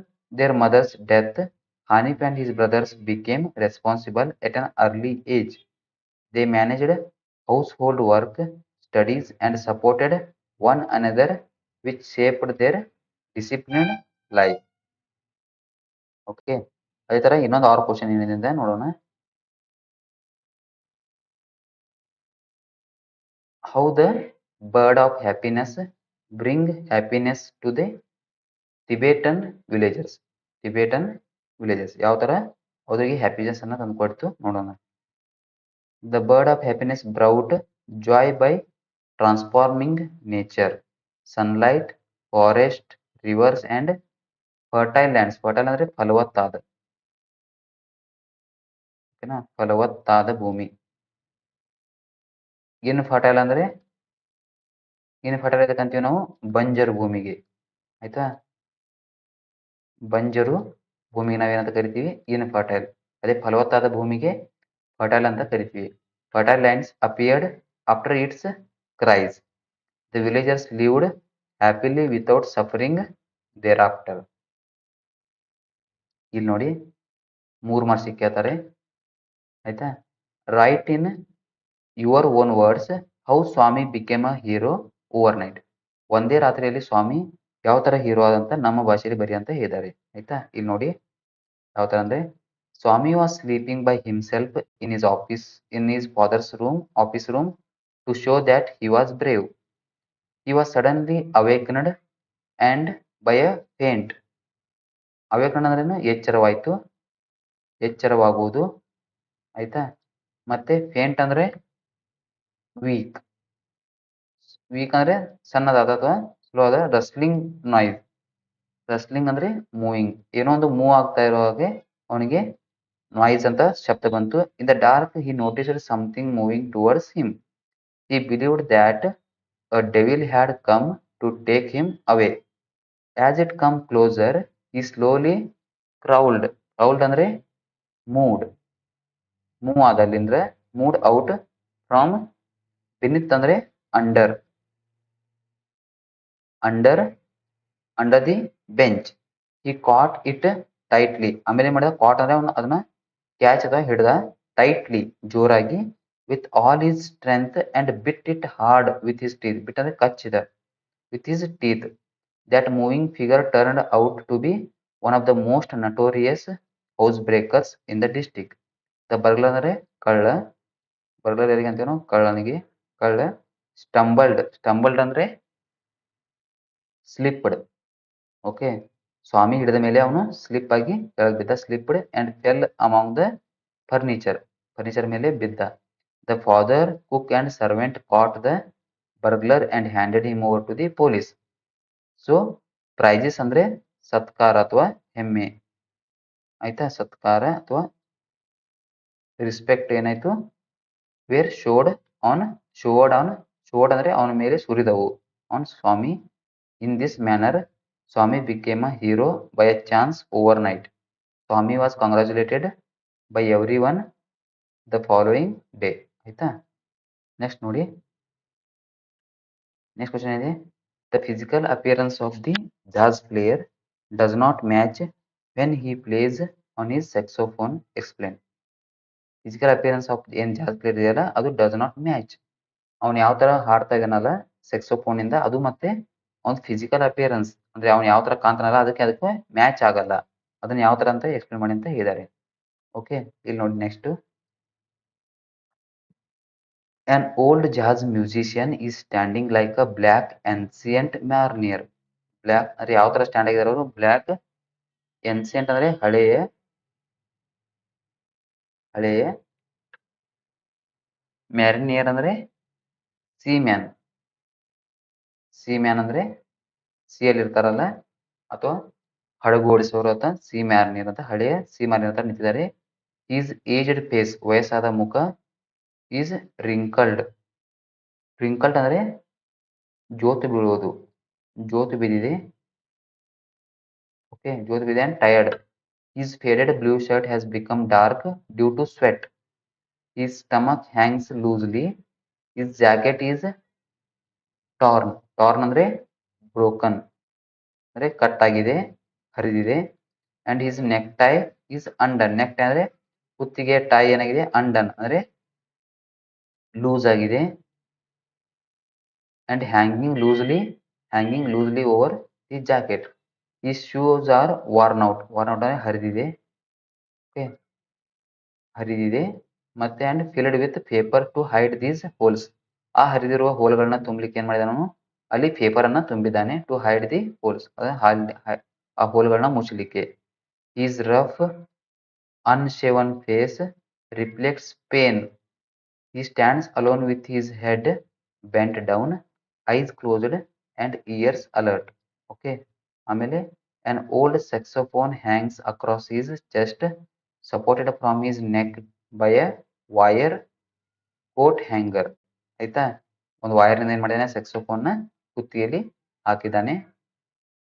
their mother's death, Hanif and his brothers became responsible at an early age. They managed household work, studies and supported one another, which shaped their disciplined life. Okay, ಅದೇ ತರ ಇನ್ನೊಂದು 6 ಕ್ವಶನ್ ಏನಿದೆ ನೋಡೋಣ. How the bird of happiness bring happiness to the Tibetan villagers. ಯಾವ ತರ ಅವರಿಗೆ ಹ್ಯಾಪಿನೆಸ್ ಅನ್ನ ತಂದುಕೊಡ್ತು ನೋಡೋಣ. The bird of happiness brought joy by transforming nature, sunlight, forest, rivers and fertile lands. Fertile ಅಂದ್ರೆ ಫಲವತ್ತಾದ, ಓಕೆನಾ, ಫಲವತ್ತಾದ ಭೂಮಿ. ಇನ್ಫರ್ಟೈಲ್ ಅಂದ್ರೆ ಇನ್ಫರ್ಟೈಲ್ ಇದಕ್ಕಂತೀವಿ ನಾವು ಬಂಜರು ಭೂಮಿಗೆ, ಆಯ್ತಾ. ಬಂಜರು ಭೂಮಿಗೆ ನಾವೇನಂತ ಕರಿತೀವಿ? ಇನ್ಫರ್ಟೈಲ್. ಅದೇ ಫಲವತ್ತಾದ ಭೂಮಿಗೆ ಫರ್ಟೈಲ್ ಅಂತ ಕರಿತೀವಿ. Fertile lands appeared after its cries. The villagers lived happily without suffering thereafter. ಇಲ್ಲಿ ನೋಡಿ 3 ಮಾರ್ಕ್ಸ್ ಕೇಳ್ತಾರೆ, ಆಯ್ತಾ. Write in your own words how Swami became a hero overnight. ಒಂದೇ ರಾತ್ರಿಯಲ್ಲಿ ಸ್ವಾಮಿ ಯಾವ ತರ ಹೀರೋ ಆದಂತ ನಮ್ಮ ಭಾಷೆಯಲ್ಲಿ ಬರಿ ಅಂತ ಹೇಳಿದ್ದಾರೆ, ಆಯ್ತಾ. ಇಲ್ಲಿ ನೋಡಿ ಯಾವ ತರ ಅಂದ್ರೆ, Swami was sleeping by himself in his father's office room to show that he was brave. He was suddenly awakened and by a faint. Awakened ಅಂದ್ರೇನು? ಎಚ್ಚರವಾಯಿತು, ಎಚ್ಚರವಾಗುವುದು, ಆಯ್ತಾ. ಮತ್ತೆ ಫೇಂಟ್ ಅಂದ್ರೆ ವೀಕ್. ವೀಕ್ ಅಂದ್ರೆ ಸಣ್ಣದಾದ ಅಥವಾ ಸ್ಲೋ ಆದ. Wrestling noise. ರಸ್ಲಿಂಗ್ ಅಂದ್ರೆ ಮೂವಿಂಗ್, ಏನೋ ಒಂದು ಮೂವ್ ಆಗ್ತಾ ಇರೋ ಹಾಗೆ ಅವನಿಗೆ ನಾಯ್ಸ್ ಅಂತ ಶಬ್ದ ಬಂತು. In the dark he noticed something moving towards him. He believed that a devil had come to take him away. As it come closer he slowly crawled. Crawled ಅಂದ್ರೆ ಮೂಡ್, ಮೂವ್ ಆದಲ್ಲಿಂದ್ರೆ ಮೂಡ್ ಔಟ್ ಫ್ರಮ್. ಬಿನಿತ್ ಅಂದ್ರೆ under, under the bench. He caught it tightly. ಆಮೇಲೆ ಮಾಡಿದ ಕಾಟ್ ಅಂದ್ರೆ ಅದನ್ನ ಕ್ಯಾಚ್ ಅಥವಾ ಹಿಡ್ದ, ಟೈಟ್ಲಿ ಜೋರಾಗಿ, with all his strength and bit it hard with his teeth. Bit ಅಂದ್ರೆ ಕಚ್ಚಿದ, with his teeth. That moving figure turned out to be one of the most notorious housebreakers in the district. The burglar ಅಂದರೆ ಕಳ್ಳ, ಬರ್ಗ್ಲರ್ ಯಾರಿಗೆ ಅಂತೀವಿ ನಾವು? ಕಳ್ಳನಿಗೆ. ಕಳ್ಳ ಸ್ಟಂಬಲ್ಡ್ ಅಂದ್ರೆ ಸ್ಲಿಪ್ಡ್. ಓಕೆ, ಸ್ವಾಮಿ ಹಿಡಿದ ಮೇಲೆ ಅವನು ಸ್ಲಿಪ್ ಆಗಿ ಕೆಳಗೆ ಬಿದ್ದ, slipped and fell among the furniture ಮೇಲೆ ಬಿದ್ದ. The father, cook and servant caught the burglar and handed him over to the police. So prizes ಅಂದ್ರೆ ಸತ್ಕಾರ ಅಥವಾ ಹೆಮ್ಮೆ, ಆಯ್ತಾ? ಸತ್ಕಾರ ಅಥವಾ ರಿಸ್ಪೆಕ್ಟ್ ಏನಾಯ್ತು? ವೇರ್ ಶೋಡ್ ಅಂದ್ರೆ ಅವನ ಮೇಲೆ ಸುರಿದವು, on Swami. In this manner Swami became a hero by a chance overnight. Swami was congratulated by everyone the following day. ಆಯ್ತಾ? ನೆಕ್ಸ್ಟ್ ನೋಡಿ, ನೆಕ್ಸ್ಟ್ ಕ್ವಶನ್ ಇದೆ, the physical appearance of the jazz player does not match when he plays on his saxophone. Explain. Physical appearance of ಏನ್ ಜಾಜ್ ಪ್ಲೇಯರ್ ಇದೆಯಲ್ಲ ಅದು ಡಸ್ ನಾಟ್ ಮ್ಯಾಚ್. ಅವ್ನು ಯಾವ ತರ ಹಾಡ್ತಾ ಇದ್ದಾನಲ್ಲ ಸೆಕ್ಸೋಫೋನ್ ಇಂದ, ಅದು ಮತ್ತೆ ಅವ್ನ ಫಿಸಿಕಲ್ ಅಪಿಯರೆನ್ಸ್ ಅಂದ್ರೆ ಅವ್ನು ಯಾವ ತರ ಕಾಣ್ತಾನಲ್ಲ ಅದಕ್ಕೆ ಮ್ಯಾಚ್ ಆಗಲ್ಲ. ಅದನ್ನ ಯಾವ ತರ ಅಂತ ಎಕ್ಸ್ಪ್ಲೇನ್ ಮಾಡಿ ಅಂತ ಹೇಳಿದ್ದಾರೆ. ಓಕೆ, ಇಲ್ಲಿ ನೋಡಿ next. An old jazz musician is standing like a black ancient mariner. Black ಅಂದ್ರೆ ಯಾವ ತರ ಸ್ಟ್ಯಾಂಡ್ ಆಗಿದ್ದಾರೆ ಅವರು? ಬ್ಲ್ಯಾಕ್. ಏನ್ಸಿಯಂಟ್ ಅಂದ್ರೆ ಹಳೆಯ, ಮ್ಯಾರಿನಿಯರ್ ಅಂದ್ರೆ ಸಿ ಮ್ಯಾನ್ ಅಂದ್ರೆ ಸಿಯಲ್ಲಿ ಇರ್ತಾರಲ್ಲ ಅಥವಾ ಹಡಗು ಓಡಿಸೋರು ಅಂತ ಸಿ ಮ್ಯಾರಿನಿಯರ್ ಅಂತ, ಹಳೆಯ ಸಿ ಮ್ಯಾರಿನಿಯರ್ ಅಂತ ನಿಂತಿದ್ದಾರೆ. ಈಸ್ ಏಜ್ಡ್ ಫೇಸ್, ವಯಸ್ಸಾದ ಮುಖ. ಈಸ್ ರಿಂಕಲ್ಡ್ ಅಂದ್ರೆ ಜೋತು ಬೀಳುವುದು, ಜೋತು ಬಿದ್ದಿದೆ. ಓಕೆ, ಜೋತು ಬಿದ್ದಿದೆ and tired. His faded blue shirt has become dark due to sweat. His stomach hangs loosely. His jacket is torn. ಅಂದ್ರೆ ಬ್ರೋಕನ್ ಅಂದ್ರೆ ಕಟ್ ಆಗಿದೆ, ಹರಿದಿದೆ. And his necktie is undone. Necktie ಅಂದ್ರೆ ಕುತ್ತಿಗೆ, ಟೈ ಏನಾಗಿದೆ? ಅಂಡನ್ ಅಂದ್ರೆ ಲೂಸ್ ಆಗಿದೆ. And hanging loosely over the jacket. ಈ ಶೂಸ್ ಆರ್ ವಾರ್ನ್ ಔಟ್ ಅಂದ್ರೆ ಹರಿದಿದೆ. ಓಕೆ, ಹರಿದಿದೆ ಮತ್ತೆ and filled with paper to hide these holes. ಆ ಹರಿದಿರುವ ಹೋಲ್ಗಳನ್ನ ತುಂಬಲಿಕ್ಕೆ ಏನ್ ಮಾಡಿದ ಅವನು? ಅಲ್ಲಿ ಪೇಪರ್ ಅನ್ನ ತುಂಬಿದ್ದಾನೆ. ಟು ಹೈಡ್ ದಿ ಹೋಲ್ಸ್, ಆ ಹೋಲ್ಗಳನ್ನ ಮುಚ್ಚಲಿಕ್ಕೆ. His rough unshaven face reflects pain. He stands alone with his head bent down, eyes closed and ears alert. Okay, ಆಮೇಲೆ an old saxophone hangs across his chest, supported from his neck by a wire coat hanger. ಆಯ್ತಾ? ಒಂದು ವೈರ್ ನಿಂದ ಏನ್ ಮಾಡಿದಾನೆ? ಸೆಕ್ಸೋಫೋನ್ ನ ಕುತ್ತಿಗೆಯಲ್ಲಿ ಹಾಕಿದ್ದಾನೆ.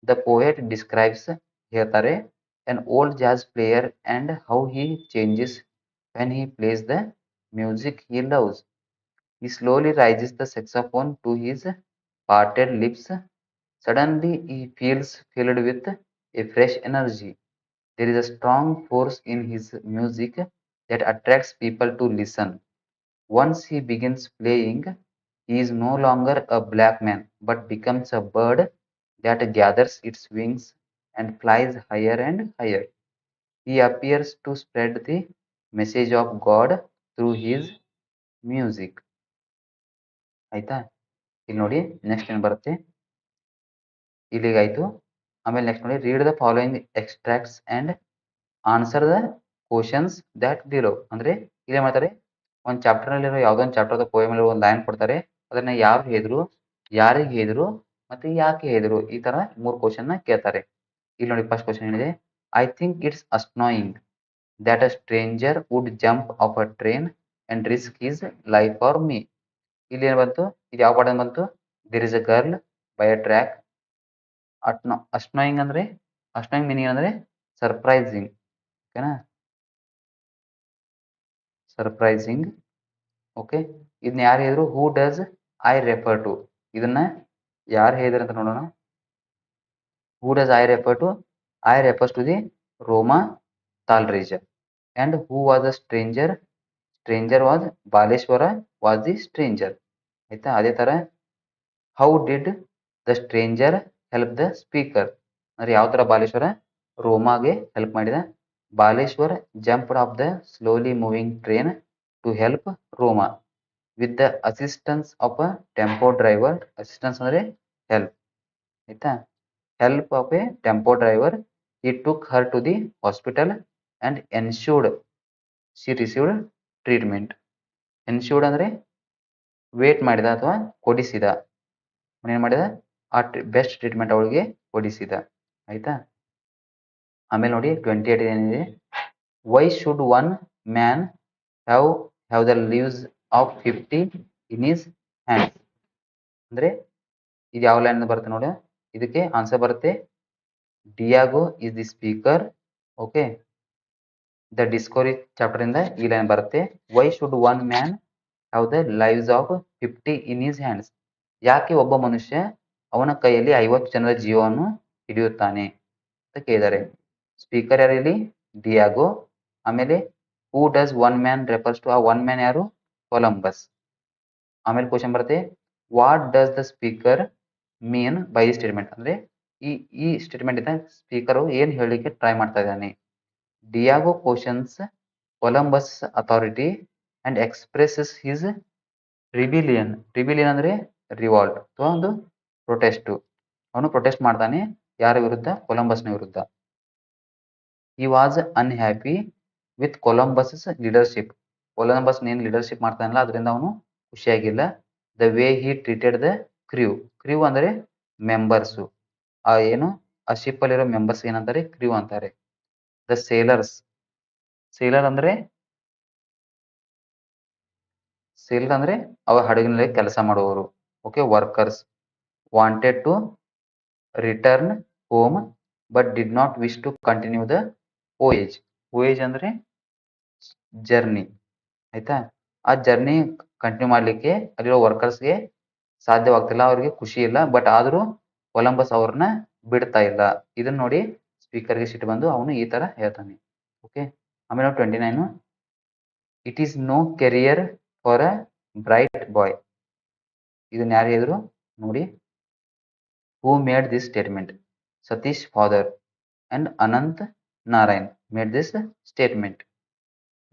ದ ಪೋಯೆಟ್ ಡಿಸ್ಕ್ರೈಬ್ಸ್, ಹೇಳ್ತಾರೆ, an old jazz player and how he changes when he plays the music he loves. He slowly raises the saxophone to his parted lips. Suddenly he feels filled with a fresh energy. There is a strong force in his music that attracts people to listen. Once he begins playing, he is no longer a black man, but becomes a bird that gathers its wings and flies higher and higher. He appears to spread the message of God through his music. ಆಯ್ತಾ? ಇಲ್ಲಿ ನೋಡಿ ನೆಕ್ಸ್ಟ್ ಏನ್ ಬರುತ್ತೆ, ಇಲ್ಲಿಗಾಯ್ತು. ಆಮೇಲೆ ನೆಕ್ಸ್ಟ್ ನೋಡಿ, read the following extracts and answer the questions that below. ಅಂದ್ರೆ ಇಲ್ಲಿ ಮಾಡ್ತಾರೆ, ಒಂದು ಚಾಪ್ಟರ್ ನಲ್ಲಿರೋ ಯಾವ್ದೋ ಒಂದು ಚಾಪ್ಟರ್ ಪೋಯಮ್ ಅಲ್ಲಿ ಒಂದು ಲೈನ್ ಕೊಡ್ತಾರೆ, ಅದನ್ನ ಯಾರು ಹೇಳಿದ್ರು, ಯಾರಿಗೆ ಹೇಳಿದ್ರು ಮತ್ತೆ ಯಾಕೆ ಹೇಳಿದ್ರು, ಈ ತರ 3 ಕ್ವಶನ್ ನ ಕೇಳ್ತಾರೆ. ಇಲ್ಲಿ ನೋಡಿ ಫಸ್ಟ್ ಕ್ವಶನ್ ಏನಿದೆ, I think it's annoying that a stranger would jump off a train and risk his life for me. ಇಲ್ಲಿ ಏನು ಬಂತು? ಇದು ಯಾವ ಪಾಠ ಬಂತು? There is a girl by a track. Annoying meaning ಅಂದ್ರೆ ಸರ್ಪ್ರೈಸಿಂಗ್. ಓಕೆನಾ? ಸರ್ಪ್ರೈಸಿಂಗ್. ಓಕೆ, ಇದನ್ನ ಯಾರು ಹೇಳಿದ್ರು? Who does I refer to. ಇದನ್ನ ಯಾರು ಹೇಳಿದ್ರು ಅಂತ ನೋಡೋಣ. Who does I refer to? I refers to the Roma Talreja. And who was the stranger? Stranger was Baleshwara was the stranger. ಆಯ್ತಾ? ಅದೇ ತರ how did the stranger help the speaker ಅಂದ್ರೆ ಯಾವ ತರ ಬಾಲೇಶ್ವರ ರೋಮಾಗೆ ಹೆಲ್ಪ್ ಮಾಡಿದ. Baleshwar jumped off the slowly moving train to help Roma with the assistance of a tempo driver. Assistance ಅಂದ್ರೆ ಹೆಲ್ಪ್ ಆಯ್ತಾ. Help of a tempo driver he took her to the hospital and ensured she received treatment. ensured ಅಂದ್ರೆ ವೇಟ್ ಮಾಡಿದ ಅಥವಾ ಕೊಡಿಸಿದ. ಏನ್ ಮಾಡಿದ ಆ ಬೆಸ್ಟ್ ಟ್ರೀಟ್ಮೆಂಟ್ ಅವಳಿಗೆ ಕೊಡಿಸಿದ ಆಯ್ತಾ. ಆಮೇಲೆ ನೋಡಿ 28 ಏನಿದೆ, why should one man have the leaves of 50 in his hands. ಅಂದ್ರೆ ಇದು ಯಾವ ಲೈನ್ ಬರುತ್ತೆ ನೋಡಿ, ಇದಕ್ಕೆ ಆನ್ಸರ್ ಬರುತ್ತೆ Diego is the speaker. Okay, the Discovery chapter ಇಂದ ಈ ಲೈನ್ ಬರುತ್ತೆ, why should one man have the lives of 50 in his hands. ಯಾಕೆ ಒಬ್ಬ ಮನುಷ್ಯ ಅವನ ಕೈಯಲ್ಲಿ 50 ಜನರ ಜೀವವನ್ನು ಹಿಡಿಯುತ್ತಾನೆ ಅಂತ ಕೇಳಿದ್ದಾರೆ. ಸ್ಪೀಕರ್ ಯಾರು ಇಲ್ಲಿ, ಡಿಯಾಗೋ. ಆಮೇಲೆ who does one man refers to, ಆ ಒನ್ ಮ್ಯಾನ್ ಯಾರು, ಕೊಲಂಬಸ್. ಆಮೇಲೆ ಕ್ವಶನ್ ಬರುತ್ತೆ, what does the speaker mean by statement. ಅಂದ್ರೆ ಈ ಸ್ಟೇಟ್ಮೆಂಟ್ ಇಂದ ಸ್ಪೀಕರ್ ಏನ್ ಹೇಳಲಿಕ್ಕೆ ಟ್ರೈ ಮಾಡ್ತಾ ಇದ್ದಾನೆ. Diego questions Columbus authority and expresses his rebellion. Rebellion ಅಂದ್ರೆ ರಿವಾಲ್ಟ್ ಅಥವಾ ಒಂದು ಪ್ರೊಟೆಸ್ಟ್. ಅವನು ಪ್ರೊಟೆಸ್ಟ್ ಮಾಡ್ತಾನೆ ಯಾರ ವಿರುದ್ಧ, ಕೊಲಂಬಸ್ನ ವಿರುದ್ಧ. He was unhappy with Columbus leadership. Columbus ಏನ್ ಲೀಡರ್ಶಿಪ್ ಮಾಡ್ತಾನಲ್ಲ ಅದರಿಂದ ಅವನು ಖುಷಿಯಾಗಿಲ್ಲ. The way he treated the crew. Crew ಅಂದ್ರೆ ಮೆಂಬರ್ಸ್. ಆ ಏನು ಆ ಶಿಪ್ ಅಲ್ಲಿರೋ ಮೆಂಬರ್ಸ್ ಏನಂತಾರೆ, ಕ್ರ್ಯೂ ಅಂತಾರೆ. The sailors. ಸೇಲರ್ ಅಂದ್ರೆ ಅವ ಹಡಗಿನಲ್ಲಿ ಕೆಲಸ ಮಾಡುವವರು. Okay, workers wanted to return home but did not wish to continue the voyage. Voyage ಅಂದ್ರೆ ಜರ್ನಿ ಆಯ್ತಾ. ಆ ಜರ್ನಿ ಕಂಟಿನ್ಯೂ ಮಾಡ್ಲಿಕ್ಕೆ ಅಲ್ಲಿರೋ ವರ್ಕರ್ಸ್ಗೆ ಸಾಧ್ಯವಾಗ್ತಿಲ್ಲ, ಅವ್ರಿಗೆ ಖುಷಿ ಇಲ್ಲ. ಬಟ್ ಆದ್ರೂ ಕೊಲಂಬಸ್ ಅವ್ರನ್ನ ಬಿಡ್ತಾ ಇಲ್ಲ. ಇದನ್ನ ನೋಡಿ ಸ್ಪೀಕರ್ಗೆ ಸಿಟ್ಟು ಬಂದು ಅವನು ಈ ತರ ಹೇಳ್ತಾನೆ. ಓಕೆ, ಆಮೇಲೆ 29, it is no career for a bright boy. ಇದನ್ನ ಯಾರು ಹೇಳಿದ್ರು ನೋಡಿ, who made this statement. Satish father and Anant Narayan made this statement.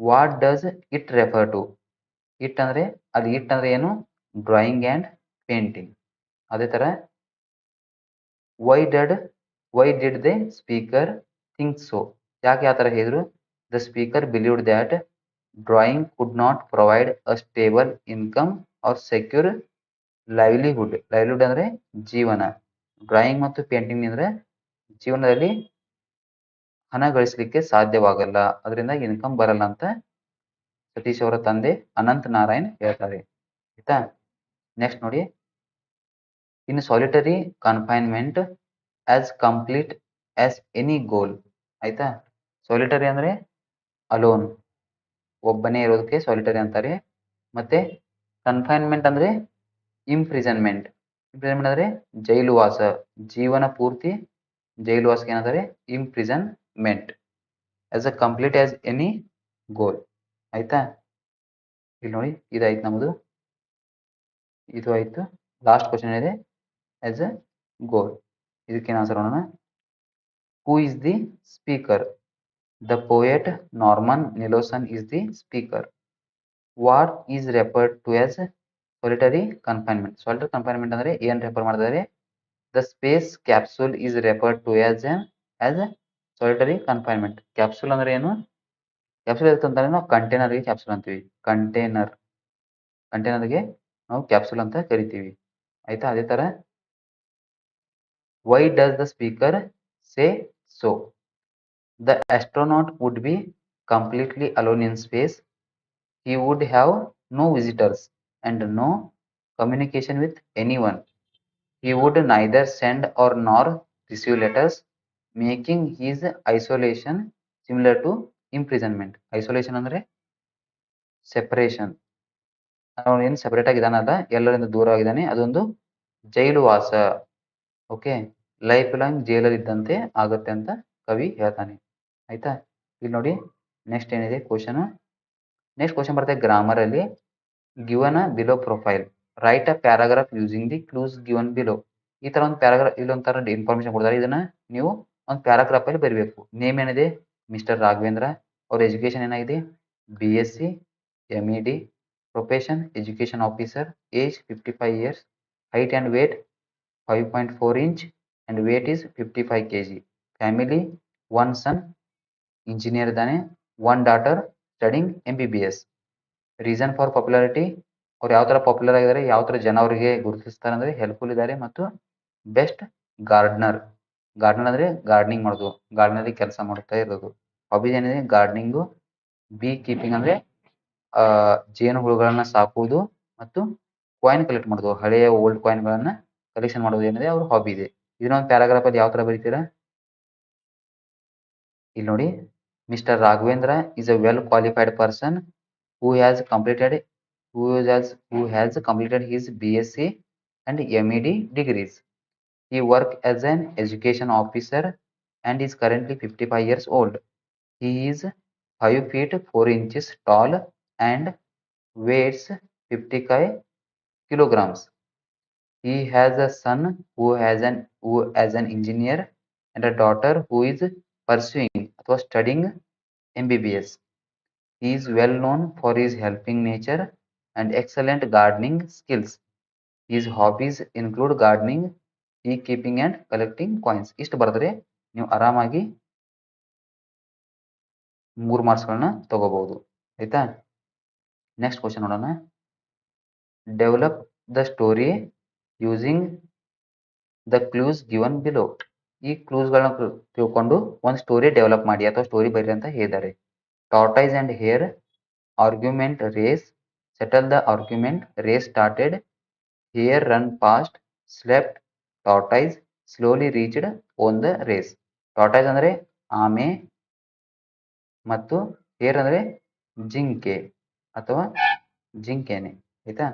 What does it refer to. It ಅಂದ್ರೆ ಅದು ಇಟ್ ಅಂದ್ರೆ ಏನು, ಡ್ರಾಯಿಂಗ್ ಅಂಡ್ ಪೇಂಟಿಂಗ್. ಅದೇ ತರ why did the speaker think so. ಯಾಕೆ ಆ ತರ ಹೇಳಿದ್ರು, the speaker believed that drawing could not provide a stable income or secure livelihood. Livelihood ಅಂದ್ರೆ ಜೀವನ. ಡ್ರಾಯಿಂಗ್ ಮತ್ತು ಪೇಂಟಿಂಗ್ ಅಂದ್ರೆ ಜೀವನದಲ್ಲಿ ಹಣ ಗಳಿಸಲಿಕ್ಕೆ ಸಾಧ್ಯವಾಗಲ್ಲ, ಅದರಿಂದ ಇನ್ಕಮ್ ಬರಲ್ಲ ಅಂತ ಸತೀಶ್ ಅವರ ತಂದೆ ಅನಂತ್ ನಾರಾಯಣ್ ಹೇಳ್ತಾರೆ ಆಯ್ತಾ. ನೆಕ್ಸ್ಟ್ ನೋಡಿ, in solitary confinement as complete as any goal. ಆಯ್ತಾ, ಸಾಲಿಟರಿ ಅಂದ್ರೆ ಅಲೋನ್, ಒಬ್ಬನೇ ಇರೋದಕ್ಕೆ ಸಾಲಿಟರಿ ಅಂತಾರೆ. ಮತ್ತೆ ಕನ್ಫೈನ್ಮೆಂಟ್ ಅಂದ್ರೆ ಇಂಪ್ರಿಸನ್ಮೆಂಟ್. ಇಂಪ್ರಿಸನ್ಮೆಂಟ್ ಅಂದ್ರೆ ಜೈಲುವಾಸ, ಜೀವನ ಪೂರ್ತಿ ಜೈಲುವಾಸಕ್ಕೆ ಏನಂತಾರೆ, imprisonment. As a complete as any goal ಆಯ್ತಾ. ಇಲ್ಲಿ ನೋಡಿ ಇದಾಯ್ತು ನಮ್ಮದು, ಇದು ಆಯ್ತು. ಲಾಸ್ಟ್ ಕ್ವಶನ್ ಇದೆ, ಆಸ್ ಅ ಗೋಲ್. ಇದಕ್ಕೇನು ಆನ್ಸರ್ ಮಾಡೋಣ. Who is the speaker. The poet Norman Nicholson is the speaker. What is referred to as solitary confinement. Solitary confinement ಅಂದ್ರೆ ಏನ್ ರೆಫರ್ ಮಾಡಿದ್ದಾರೆ, the space capsule is referred to as solitary confinement. Capsule ಅಂದ್ರೆ ಏನು, ಕ್ಯಾಪ್ಸೂಲ್ ಇರುತ್ತಂದ್ರೆ ನಾವು ಕಂಟೈನರ್ಗೆ ಕ್ಯಾಪ್ಸೂಲ್ ಅಂತೀವಿ. ಕಂಟೈನರ್ಗೆ ನಾವು ಕ್ಯಾಪ್ಸೂಲ್ ಅಂತ ಕರಿತೀವಿ ಆಯ್ತಾ. ಅದೇ ತರ why does the speaker say so. The astronaut would be completely alone in space. He would have no visitors and no communication with anyone. He would neither send or nor receive letters, making his isolation similar to imprisonment. Isolation ಅಂದ್ರೆ ಸೆಪರೇಷನ್. ಅವನು ಏನು ಸೆಪರೇಟ್ ಆಗಿದ್ದಾನಲ್ಲ, ಎಲ್ಲರಿಂದ ದೂರ ಆಗಿದ್ದಾನೆ, ಅದೊಂದು ಜೈಲುವಾಸ. ಓಕೆ, ಲೈಫ್ ಲಾಂಗ್ ಜೈಲಲ್ಲಿ ಇದ್ದಂತೆ ಆಗುತ್ತೆ ಅಂತ ಕವಿ ಹೇಳ್ತಾನೆ ಆಯ್ತಾ. ಇಲ್ಲಿ ನೋಡಿ ನೆಕ್ಸ್ಟ್ ಏನಿದೆ ಕ್ವಶನ್. ನೆಕ್ಸ್ಟ್ ಕ್ವಶನ್ ಬರುತ್ತೆ ಗ್ರಾಮರ್ ಅಲ್ಲಿ. Given a below profile, write a paragraph using the clues given below. ಈ ತರ ಒಂದು ಪ್ಯಾರಾಗ್ರಾಫ್ ಇಲ್ಲೊಂಥರ ಇನ್ಫಾರ್ಮೇಶನ್ ಕೊಡ್ತಾರೆ. ಇದನ್ನ ನೀವು ಒಂದು ಪ್ಯಾರಾಗ್ರಾಫ್ ಅಲ್ಲಿ ಬರೀಬೇಕು. ನೇಮ್ ಏನಿದೆ ಮಿಸ್ಟರ್ ರಾಘವೇಂದ್ರ. ಅವ್ರ ಎಜುಕೇಶನ್ ಏನಾಗಿದೆ BSc MED. Profession education officer. Age 55 years. Height and weight 5.4 inch and weight is 55 kg. Family 1 son engineer ಇದ್ದಾನೆ. 1 daughter studying MBBS. Reason for popularity ಅವ್ರು ಯಾವ ತರ ಪಾಪ್ಯುಲರ್ ಆಗಿದ್ದಾರೆ, ಯಾವ ತರ ಜನ ಅವರಿಗೆ ಗುರುತಿಸ್ತಾರೆ ಅಂದ್ರೆ ಹೆಲ್ಪ್ಫುಲ್ ಇದ್ದಾರೆ ಮತ್ತು ಬೆಸ್ಟ್ ಗಾರ್ಡನರ್. ಗಾರ್ಡನರ್ ಅಂದ್ರೆ ಗಾರ್ಡನಿಂಗ್ ಮಾಡೋದು, ಗಾರ್ಡನರಿ ಕೆಲಸ ಮಾಡುತ್ತಾ ಇರೋದು. ಹಾಬೀಸ್ ಏನಿದೆ ಗಾರ್ಡನಿಂಗು. ಬಿ ಕೀಪಿಂಗ್ ಅಂದ್ರೆ ಜೇನು ಹುಳುಗಳನ್ನ ಸಾಕುವುದು ಮತ್ತು ಕಾಯಿನ್ ಕಲೆಕ್ಟ್ ಮಾಡೋದು, ಹಳೆಯ ಓಲ್ಡ್ ಕಾಯಿನ್ಗಳನ್ನ ಕಲೆಕ್ಷನ್ ಮಾಡೋದು ಏನಿದೆ ಅವ್ರ ಹಾಬಿ ಇದೆ. ಇದನ್ನ ಒಂದು ಪ್ಯಾರಾಗ್ರಾಫ್ ಅಲ್ಲಿ ಯಾವ ತರ ಬರೀತೀರಾ ಇಲ್ಲಿ ನೋಡಿ. Mister Raghavendra is a well qualified person who has completed his BSc and MED degrees. He works as an education officer and is currently 55 years old. He is 5 feet 4 inches tall and weighs 50 kilograms. He has a son who as an engineer and a daughter who is pursuing or studying MBBS. He is well known for his helping nature and excellent gardening skills. His hobbies include gardening, bee keeping and collecting coins. ಇಷ್ಟು ಬರೆದ್ರೆ ನೀವು ಆರಾಮಾಗಿ 3 ಮಾರ್ಕ್ಸ್ಗಳನ್ನ ತಗೋಬಹುದು. ಆಯ್ತಾ? ನೆಕ್ಸ್ಟ್ ಕ್ವಶನ್ ನೋಡೋಣ. Develop the story using the clues given below. ಈ ಕ್ಲೂಸ್ಗಳನ್ನ ತಿಳ್ಕೊಂಡು ಒಂದು ಸ್ಟೋರಿ ಡೆವಲಪ್ ಮಾಡಿ ಅಥವಾ ಸ್ಟೋರಿ ಬರೀರಿ ಅಂತ ಹೇಳಿದ್ದಾರೆ. Tortoise and hair argument race. Settle the argument. Race started. Hare run past. Slept. Tortoise slowly reached on the race. Tortoise ಅಂದ್ರೆ ಆಮೆ ಮತ್ತು ಹೇರ್ ಅಂದ್ರೆ ಜಿಂಕೆ ಅಥವಾ ಜಿಂಕೆನೆ. ಆಯ್ತಾ?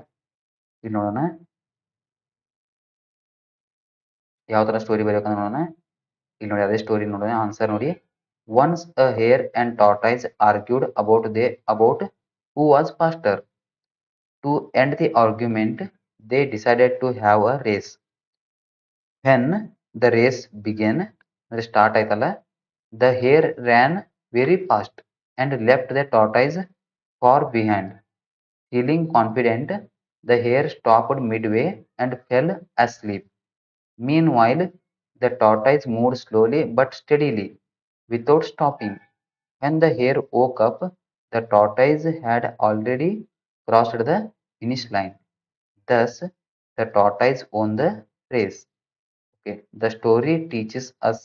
ಇಲ್ಲಿ ನೋಡೋಣ ಯಾವ ತರ ಸ್ಟೋರಿ ಬರೆಯಬೇಕಂತ ನೋಡೋಣ. ಇಲ್ಲಿ ನೋಡಿ ಅದೇ ಸ್ಟೋರಿ ನೋಡೋಣ. ಆನ್ಸರ್ ನೋಡಿ. Once a hare and tortoise argued about who was faster. To end the argument, they decided to have a race. When the race began, ಅಂದ್ರೆ ಸ್ಟಾರ್ಟ್ ಆಯ್ತಲ್ಲ, the hare ran very fast and left the tortoise far behind. Feeling confident, the hare stopped midway and fell asleep. Meanwhile, the tortoise moved slowly but steadily without stopping. When the hare woke up, the tortoise had already crossed the finish line. Thus, the tortoise won the race. Okay. The story teaches us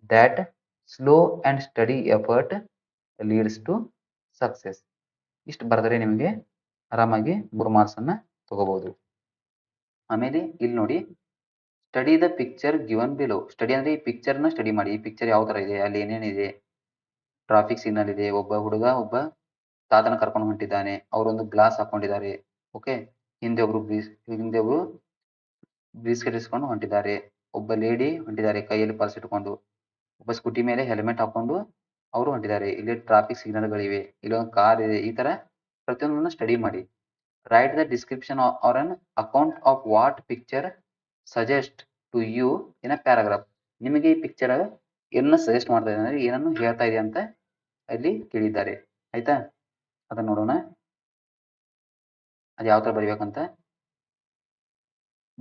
that slow and steady effort leads to success. ಇಷ್ಟು ಬರೆದರೆ ನಿಮಗೆ ಆರಾಮಾಗಿ 3 ಮಾರ್ಕ್ಸ್ ಅನ್ನ ತಗೋಬಹುದು. ಆಮೇಲೆ ಇಲ್ಲಿ ನೋಡಿ, study the picture given below. Study ಅಂದ್ರೆ ಈ ಪಿಕ್ಚರ್ ನ ಸ್ಟಡಿ ಮಾಡಿ. ಈ ಪಿಕ್ಚರ್ ಯಾವ ತರ ಇದೆ, ಅಲ್ಲಿ ಏನೇನಿದೆ, ಟ್ರಾಫಿಕ್ ಸಿಗ್ನಲ್ ಇದೆ, ಒಬ್ಬ ಹುಡುಗ ಒಬ್ಬ ತಾತನ ಕರ್ಕೊಂಡು ಹೊಂಟಿದ್ದಾನೆ, ಅವರೊಂದು ಗ್ಲಾಸ್ ಹಾಕೊಂಡಿದ್ದಾರೆ. ಓಕೆ, ಹಿಂದೆ ಒಬ್ರು ಬ್ರೀಸ್ಕೆಟ್ ಇಸ್ಕೊಂಡು ಹೊಂಟಿದ್ದಾರೆ, ಒಬ್ಬ ಲೇಡಿ ಹೊಂಟಿದ್ದಾರೆ ಕೈಯಲ್ಲಿ ಪರ್ಸ್ ಇಟ್ಕೊಂಡು, ಒಬ್ಬ ಸ್ಕೂಟಿ ಮೇಲೆ ಹೆಲ್ಮೆಟ್ ಹಾಕೊಂಡು ಅವರು ಹೊಂಟಿದ್ದಾರೆ. ಇಲ್ಲಿ ಟ್ರಾಫಿಕ್ ಸಿಗ್ನಲ್ಗಳಿವೆ, ಇಲ್ಲೊಂದು ಕಾರ್ ಇದೆ. ಈ ತರ ಪ್ರತಿಯೊಂದನ್ನು ಸ್ಟಡಿ ಮಾಡಿ. Write the description or an account of what picture suggest to you in a paragraph. ನಿಮಗೆ ಈ ಪಿಕ್ಚರ್ ಏನನ್ನ ಸಜೆಸ್ಟ್ ಮಾಡ್ತಾ ಇದೆ ಅಂದ್ರೆ ಏನನ್ನು ಹೇಳ್ತಾ ಇದೆ ಅಂತ ಅಲ್ಲಿ ಕೇಳಿದ್ದಾರೆ. ಆಯ್ತಾ? ಅದನ್ನ ನೋಡೋಣ ಅದು ಯಾವ ತರ ಬರಿಬೇಕಂತ.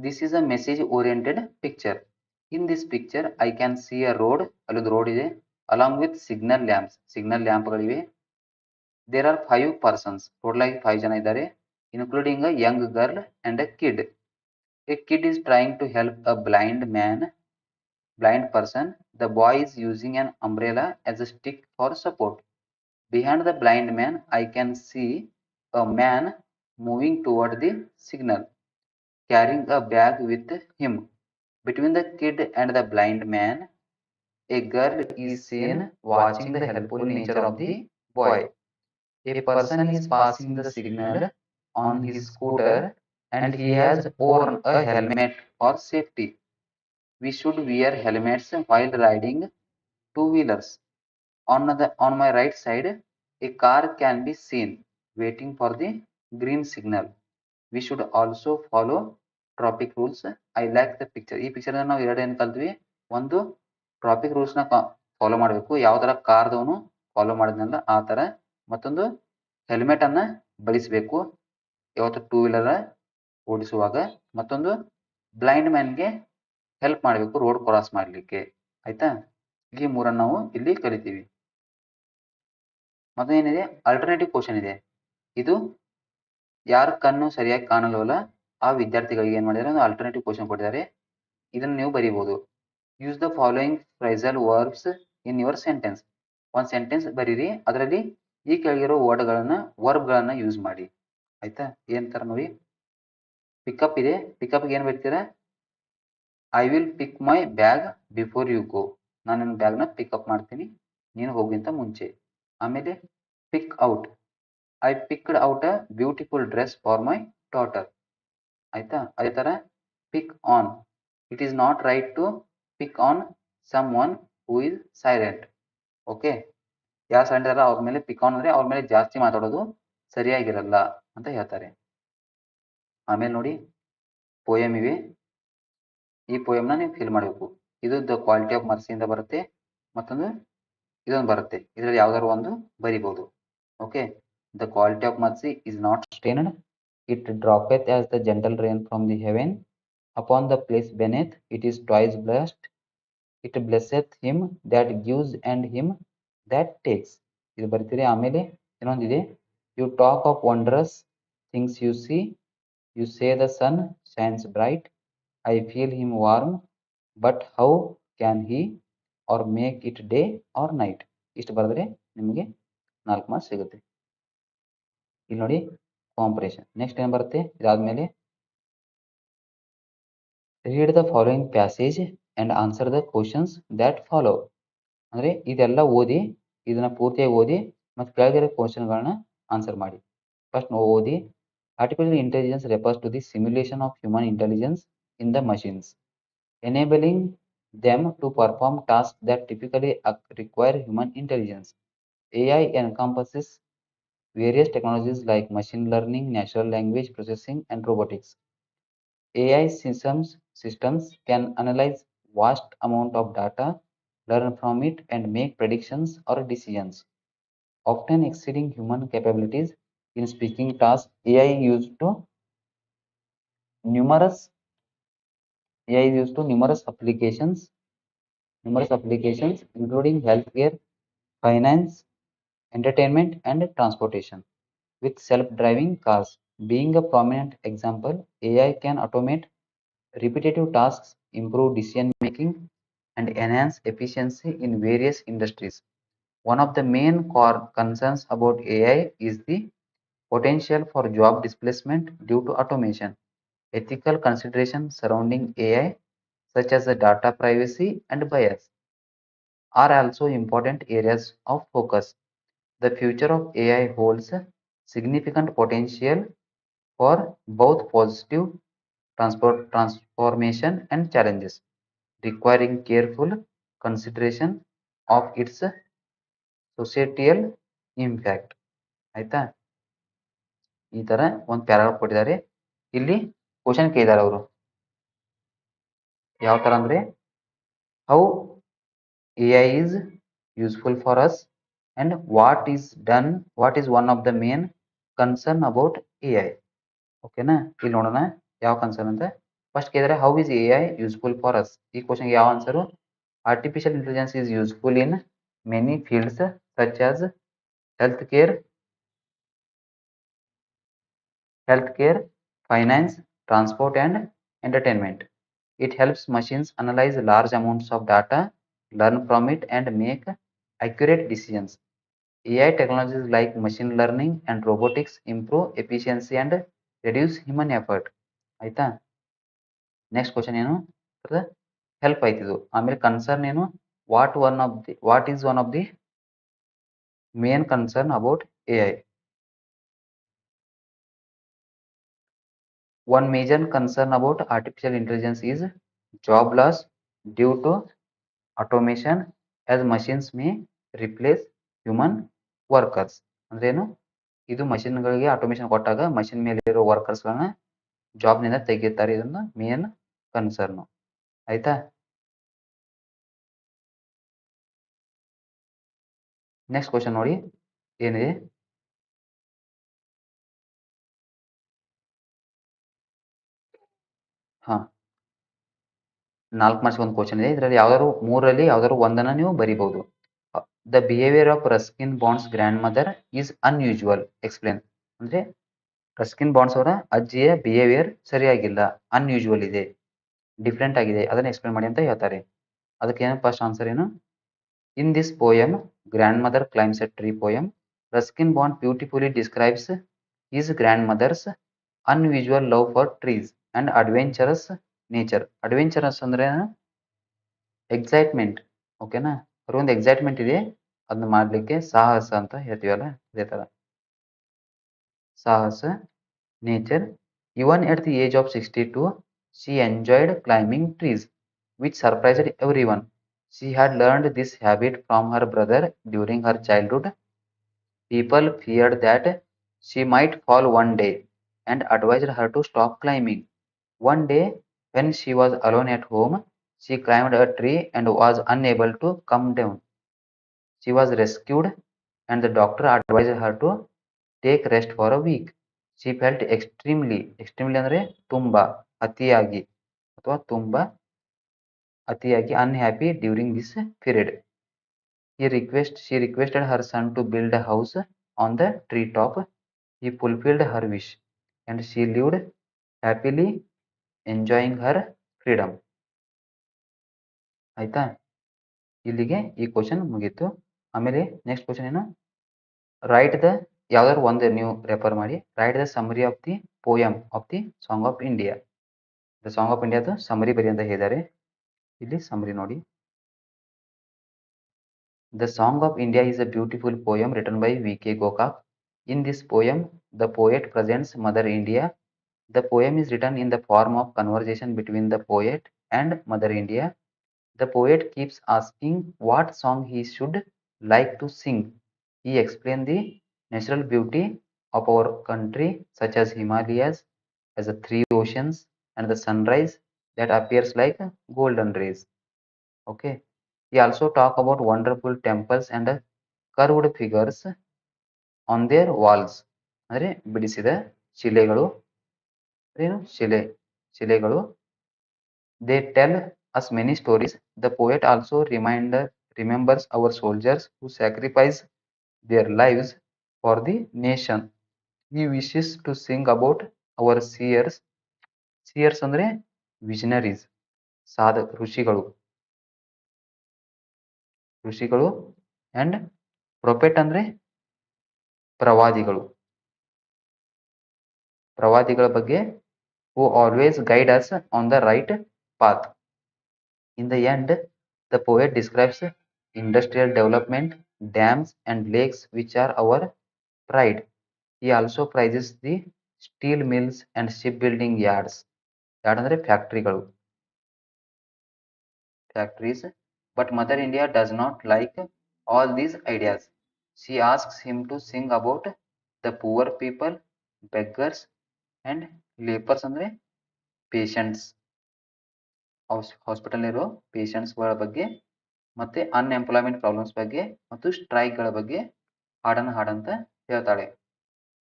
This is a message oriented picture. In this picture I can see a road. ಅಲ್ಲೊಂದು ರೋಡ್ ಇದೆ. Along with signal lamps. Signal ಲ್ಯಾಂಪ್ಗಳಿವೆ. There are 5 persons. ಟೋಟಲ್ ಆಗಿ 5 ಜನ ಇದ್ದಾರೆ, including a young girl and a kid. A kid is trying to help a blind person. The boy is using an umbrella as a stick for support. Behind the blind man, I can see a man moving toward the signal, carrying a bag with him. Between the kid and the blind man, a girl is seen watching the helpful nature of the boy. A person is passing the signal on his scooter and he has worn a helmet for safety. We should wear helmets while riding two-wheelers. On my right side, a car can be seen waiting for the green signal. We should also follow traffic rules. I like the picture. ಈ ಪಿಕ್ಚರ್ ನಾವು ಎರಡು ಏನು ಕಲ್ತ್ವಿ, ಒಂದು ಟ್ರಾಫಿಕ್ ರೂಲ್ಸ್ನ ಫಾಲೋ ಮಾಡಬೇಕು, ಯಾವ ಥರ ಕಾರ್ದವನು ಫಾಲೋ ಮಾಡಿದ್ನಲ್ಲ ಆ ಥರ. ಮತ್ತೊಂದು ಹೆಲ್ಮೆಟನ್ನು ಬಳಸಬೇಕು ಯಾವತ್ತು ಟೂ ವೀಲರ್ ಓಡಿಸುವಾಗ. ಮತ್ತೊಂದು ಬ್ಲೈಂಡ್ ಮ್ಯಾನ್ಗೆ ಹೆಲ್ಪ್ ಮಾಡಬೇಕು ರೋಡ್ ಕ್ರಾಸ್ ಮಾಡಲಿಕ್ಕೆ. ಆಯ್ತಾ, ಈ ಮೂರನ್ನು ನಾವು ಇಲ್ಲಿ ಕಲಿತೀವಿ. ಮತ್ತೇನಿದೆ, ಅಲ್ಟರ್ನೇಟಿವ್ ಕ್ವಶನ್ ಇದೆ. ಇದು ಯಾರ ಕಣ್ಣು ಸರಿಯಾಗಿ ಕಾಣಲ್ವಲ್ಲ ಆ ವಿದ್ಯಾರ್ಥಿಗಳಿಗೆ ಏನು ಮಾಡಿದ್ದಾರೆ, ಒಂದು ಅಲ್ಟರ್ನೇಟಿವ್ ಕ್ವಶನ್ ಕೊಟ್ಟಿದ್ದಾರೆ. ಇದನ್ನು ನೀವು ಬರೀಬಹುದು. Use the following phrasal verbs in your sentence. ಒಂದು ಸೆಂಟೆನ್ಸ್ ಬರೀರಿ, ಅದರಲ್ಲಿ ಈ ಕೆಳಗಿರೋ ವರ್ಬ್ಗಳನ್ನ ಯೂಸ್ ಮಾಡಿ. ಆಯ್ತಾ, ಏನಂತಾರೆ ನೋಡಿ. ಪಿಕಪ್ ಇದೆ, ಪಿಕಪ್ಗೆ ಏನು ಬರೀತೀರಾ, I will pick my bag before you go. ನಾನು ನನ್ನ ಬ್ಯಾಗ್ನ ಪಿಕಪ್ ಮಾಡ್ತೀನಿ ನೀನು ಹೋಗಿಂತ ಮುಂಚೆ. ಆಮೇಲೆ pick out, I picked out a beautiful dress for my daughter. ಆಯ್ತಾ, ಅದೇ ಥರ pick on, it is not right to pick on someone who is silent. Okay, ಯಾರು ಸೈಲೆಂಟ್ ಇರಲ್ಲ ಅವ್ರ ಮೇಲೆ ಪಿಕ್ ಆನ್ ಅಂದರೆ ಅವ್ರ ಮೇಲೆ ಜಾಸ್ತಿ ಮಾತಾಡೋದು ಸರಿಯಾಗಿರಲ್ಲ ಅಂತ ಹೇಳ್ತಾರೆ. ಆಮೇಲೆ ನೋಡಿ, ಪೋಯಮ್ ಇವೆ, ಈ ಪೋಯಮ್ನ ನೀವು ಫಿಲ್ ಮಾಡಬೇಕು. ಇದು ದ ಕ್ವಾಲಿಟಿ ಆಫ್ ಮರ್ಸಿಯಿಂದ ಬರುತ್ತೆ, ಮತ್ತೊಂದು ಇದೊಂದು ಬರುತ್ತೆ. ಇದರಲ್ಲಿ ಯಾವ್ದಾದ್ರು ಒಂದು ಬರಿಬಹುದು. Okay, the quality of mercy is not stained, it droppeth as the gentle rain from the heaven upon the place beneath, it is twice blessed, it blesseth him that gives and him that takes. ಇದು ಬರ್ತೀರಿ. ಆಮೇಲೆ ಇನ್ನೊಂದಿದೆ, you talk of wondrous things you see, you say the sun shines bright, I feel him warm, but how can he or make it day or night. ಇಷ್ಟು ಬರೆದ್ರೆ ನಿಮಗೆ 4 ಮಾರ್ಕ್ಸ್ ಸಿಗುತ್ತೆ. ಇಲ್ಲಿ ನೋಡಿ ಕಾಂಪ್ರೇಷನ್. ನೆಕ್ಸ್ಟ್ ಏನು ಬರುತ್ತೆ, ಇದಾದ್ಮೇಲೆ read the following passage and answer the questions that follow. ಅಂದರೆ ಇದೆಲ್ಲ ಓದಿ, ಇದನ್ನು ಪೂರ್ತಿಯಾಗಿ ಓದಿ ಮತ್ತು ಕೆಳಗಿರೋ ಕ್ವಶನ್ಗಳನ್ನ ಆನ್ಸರ್ ಮಾಡಿ. ಫಸ್ಟ್ ಓದಿ. Artificial intelligence refers to the simulation of human intelligence in the machines, enabling them to perform tasks that typically require human intelligence. AI encompasses various technologies like machine learning, natural language processing, and robotics. AI systems can analyze vast amount of data, learn from it, and make predictions or decisions, often exceeding human capabilities. In speaking tasks, AI is used to numerous applications, including healthcare, finance, entertainment, and transportation. With self-driving cars being a prominent example, AI can automate repetitive tasks, improve decision making, and enhance efficiency in various industries. One of the main core concerns about AI is the potential for job displacement due to automation. Ethical considerations surrounding AI, such as the data privacy and bias, are also important areas of focus. The future of AI holds significant potential for both positive transformation and challenges, requiring careful consideration of its societal impact. ಆಯ್ತಾ, ಈ ತರ ಒಂದು ಪ್ಯಾರಾಗ್ರಾಫ್ ಕೊಟ್ಟಿದ್ದಾರೆ. ಇಲ್ಲಿ ಕ್ವಶನ್ ಕೇಳಿದ್ದಾರೆ ಅವರು, ಯಾವ ತರ ಅಂದ್ರೆ, how AI is useful for us and what is one of the main concern about AI. ಓಕೆನಾ, ಇಲ್ಲಿ ನೋಡೋಣ ಯಾವ ಕನ್ಸರ್ನ್ ಅಂತ. ಫಸ್ಟ್ ಕೇಳಿದ್ರೆ, how is AI useful for us. ಈ ಕ್ವಶನ್ಗೆ ಯಾವ answer, artificial intelligence is useful in many fields such as healthcare, finance, transport, and entertainment. It helps machines analyze large amounts of data, learn from it, and make accurate decisions. AI technologies like machine learning and robotics improve efficiency and reduce human effort. ಆಯ್ತಾ, ನೆಕ್ಸ್ಟ್ ಕ್ವಶನ್ ಏನು, ಹೆಲ್ಪ್ ಆಯ್ತಿದು. ಆಮೇಲೆ ಕನ್ಸರ್ನ್ ಏನು, what is one of the main concern about AI. One major concern about artificial intelligence is job loss due to automation, as machines may replace human workers. ಅಂದ್ರೇನು, ಇದು ಮಷಿನ್ಗಳಿಗೆ ಆಟೋಮೇಷನ್ ಕೊಟ್ಟಾಗ ಮಷಿನ್ ಮೇಲೆ ಇರೋ ವರ್ಕರ್ಸ್ಗಳನ್ನ ಜಾಬ್ನಿಂದ ತೆಗಿತಾರೆ. ಇದನ್ನ ಮೇನ್ ಕನ್ಸರ್ನ್. ಆಯ್ತಾ? ನೆಕ್ಸ್ಟ್ ಕ್ವಶನ್ ನೋಡಿ ಏನಿದೆ. ಹಾ, 4 ಮಾರ್ಕ್ಸ್ ಒಂದು ಕ್ವಶನ್ ಇದೆ. ಇದರಲ್ಲಿ ಯಾವ್ದಾದ್ರು 3ರಲ್ಲಿ ಯಾವ್ದಾದ್ರು ಒಂದನ್ನ ನೀವು ಬರಿಬಹುದು. The behaviour of Ruskin Bond's grandmother is unusual. Explain. ಅಂದ್ರೆ ರಸ್ಕಿನ್ ಬಾಂಡ್ಸ್ ಅವರ ಅಜ್ಜಿಯ ಬಿಹೇವಿಯರ್ ಸರಿಯಾಗಿಲ್ಲ, ಅನ್ಯೂಶುವಲ್ ಇದೆ, ಡಿಫ್ರೆಂಟ್ ಆಗಿದೆ, ಅದನ್ನ ಎಕ್ಸ್ಪ್ಲೇನ್ ಮಾಡಿ ಅಂತ ಹೇಳ್ತಾರೆ. ಅದಕ್ಕೆ ಏನು ಫಸ್ಟ್ ಆನ್ಸರ್ ಏನು? In this poem grandmother climbs a tree poem, Ruskin Bond beautifully describes his grandmother's unusual love for trees and adventurous nature. Adventurous ಅಂದ್ರೆ ಎಕ್ಸೈಟ್ಮೆಂಟ್. ಓಕೆನಾ? ಅವ್ರಿಗೊಂದು ಎಕ್ಸೈಟ್ಮೆಂಟ್ ಇದೆ, ಅದನ್ನ ಮಾಡ್ಲಿಕ್ಕೆ ಸಾಹಸ ಅಂತ ಹೇಳ್ತೀವಲ್ಲ, ಅದೇ ತರ ಸಾಹಸ, nature. Even at the age of 62, she enjoyed climbing trees, which surprised everyone. She had learned this habit from her brother during her childhood. People feared that she might fall one day and advised her to stop climbing. One day, when she was alone at home, she climbed a tree and was unable to come down. She was rescued, and the doctor advised her to take rest for a week. She felt extremely ಅಂದರೆ ತುಂಬಾ, ಅತಿಯಾಗಿ ಅಥವಾ ತುಂಬಾ ಅತಿಯಾಗಿ unhappy during this period. She requested her son to build a house on the treetop. He fulfilled her wish, and she lived happily enjoying her freedom. ಆಯ್ತಾ? ಇಲ್ಲಿಗೆ ಈ ಕ್ವಶನ್ ಮುಗೀತು. ಆಮೇಲೆ ನೆಕ್ಸ್ಟ್ ಕ್ವಶನ್ ಏನು? ರೈಟ್ ದ, ಯಾವ್ದಾದ್ರು ಒಂದು ನೀವು ರೆಫರ್ ಮಾಡಿ. Write the summary of the poem of the song of India. The song of ಇಂಡಿಯಾದ ಸಮರಿ ಬರಿ ಅಂತ ಹೇಳಿದ್ದಾರೆ. ಇಲ್ಲಿ ಸಮರಿ ನೋಡಿ. The song of India is a beautiful poem written by V.K. Gokak. In this poem, the poet presents Mother India. The poem is written in the form of conversation between the poet and Mother India. The poet keeps asking what song he should like to sing. He explains the natural beauty of our country, such as Himalayas, as the three oceans, and the sunrise that appears like golden rays. Okay. He also talk about wonderful temples and curved figures on their walls. ಅಂದರೆ ಬಿಡಿಸಿದ ಶಿಲೆಗಳು, ಏನು ಶಿಲೆಗಳು. They tell us many stories. The poet also remembers our soldiers who sacrifice their lives for the nation. He wishes to sing about our seers. Seers ಅಂದ್ರೆ ವಿಷನರೀಸ್, ಋಷಿಗಳು ಅಂಡ್ ಪ್ರೊಫೆಟ್ ಅಂದ್ರೆ ಪ್ರವಾದಿಗಳ ಬಗ್ಗೆ, who always guide us on the right path. In the end, the poet describes industrial development, dams and lakes which are our pride. He also praises the steel mills and shipbuilding yards. Yard ಅಂದ್ರೆ factories. But Mother India does not like all these ideas. She asks him to sing about the poor people, beggars and lepers ಅಂದ್ರೆ ಪೇಷಂಟ್ಸ್, ಹಾಸ್ಪಿಟಲ್ ಇರೋ ಪೇಷಂಟ್ಸ್ಗಳ ಬಗ್ಗೆ, ಮತ್ತೆ ಅನ್ಎಂಪ್ಲಾಯ್ಮೆಂಟ್ ಪ್ರಾಬ್ಲಮ್ಸ್ ಬಗ್ಗೆ ಮತ್ತು ಸ್ಟ್ರೈಕ್ಗಳ ಬಗ್ಗೆ ಹಾಡಂತ ಹೇಳ್ತಾಳೆ.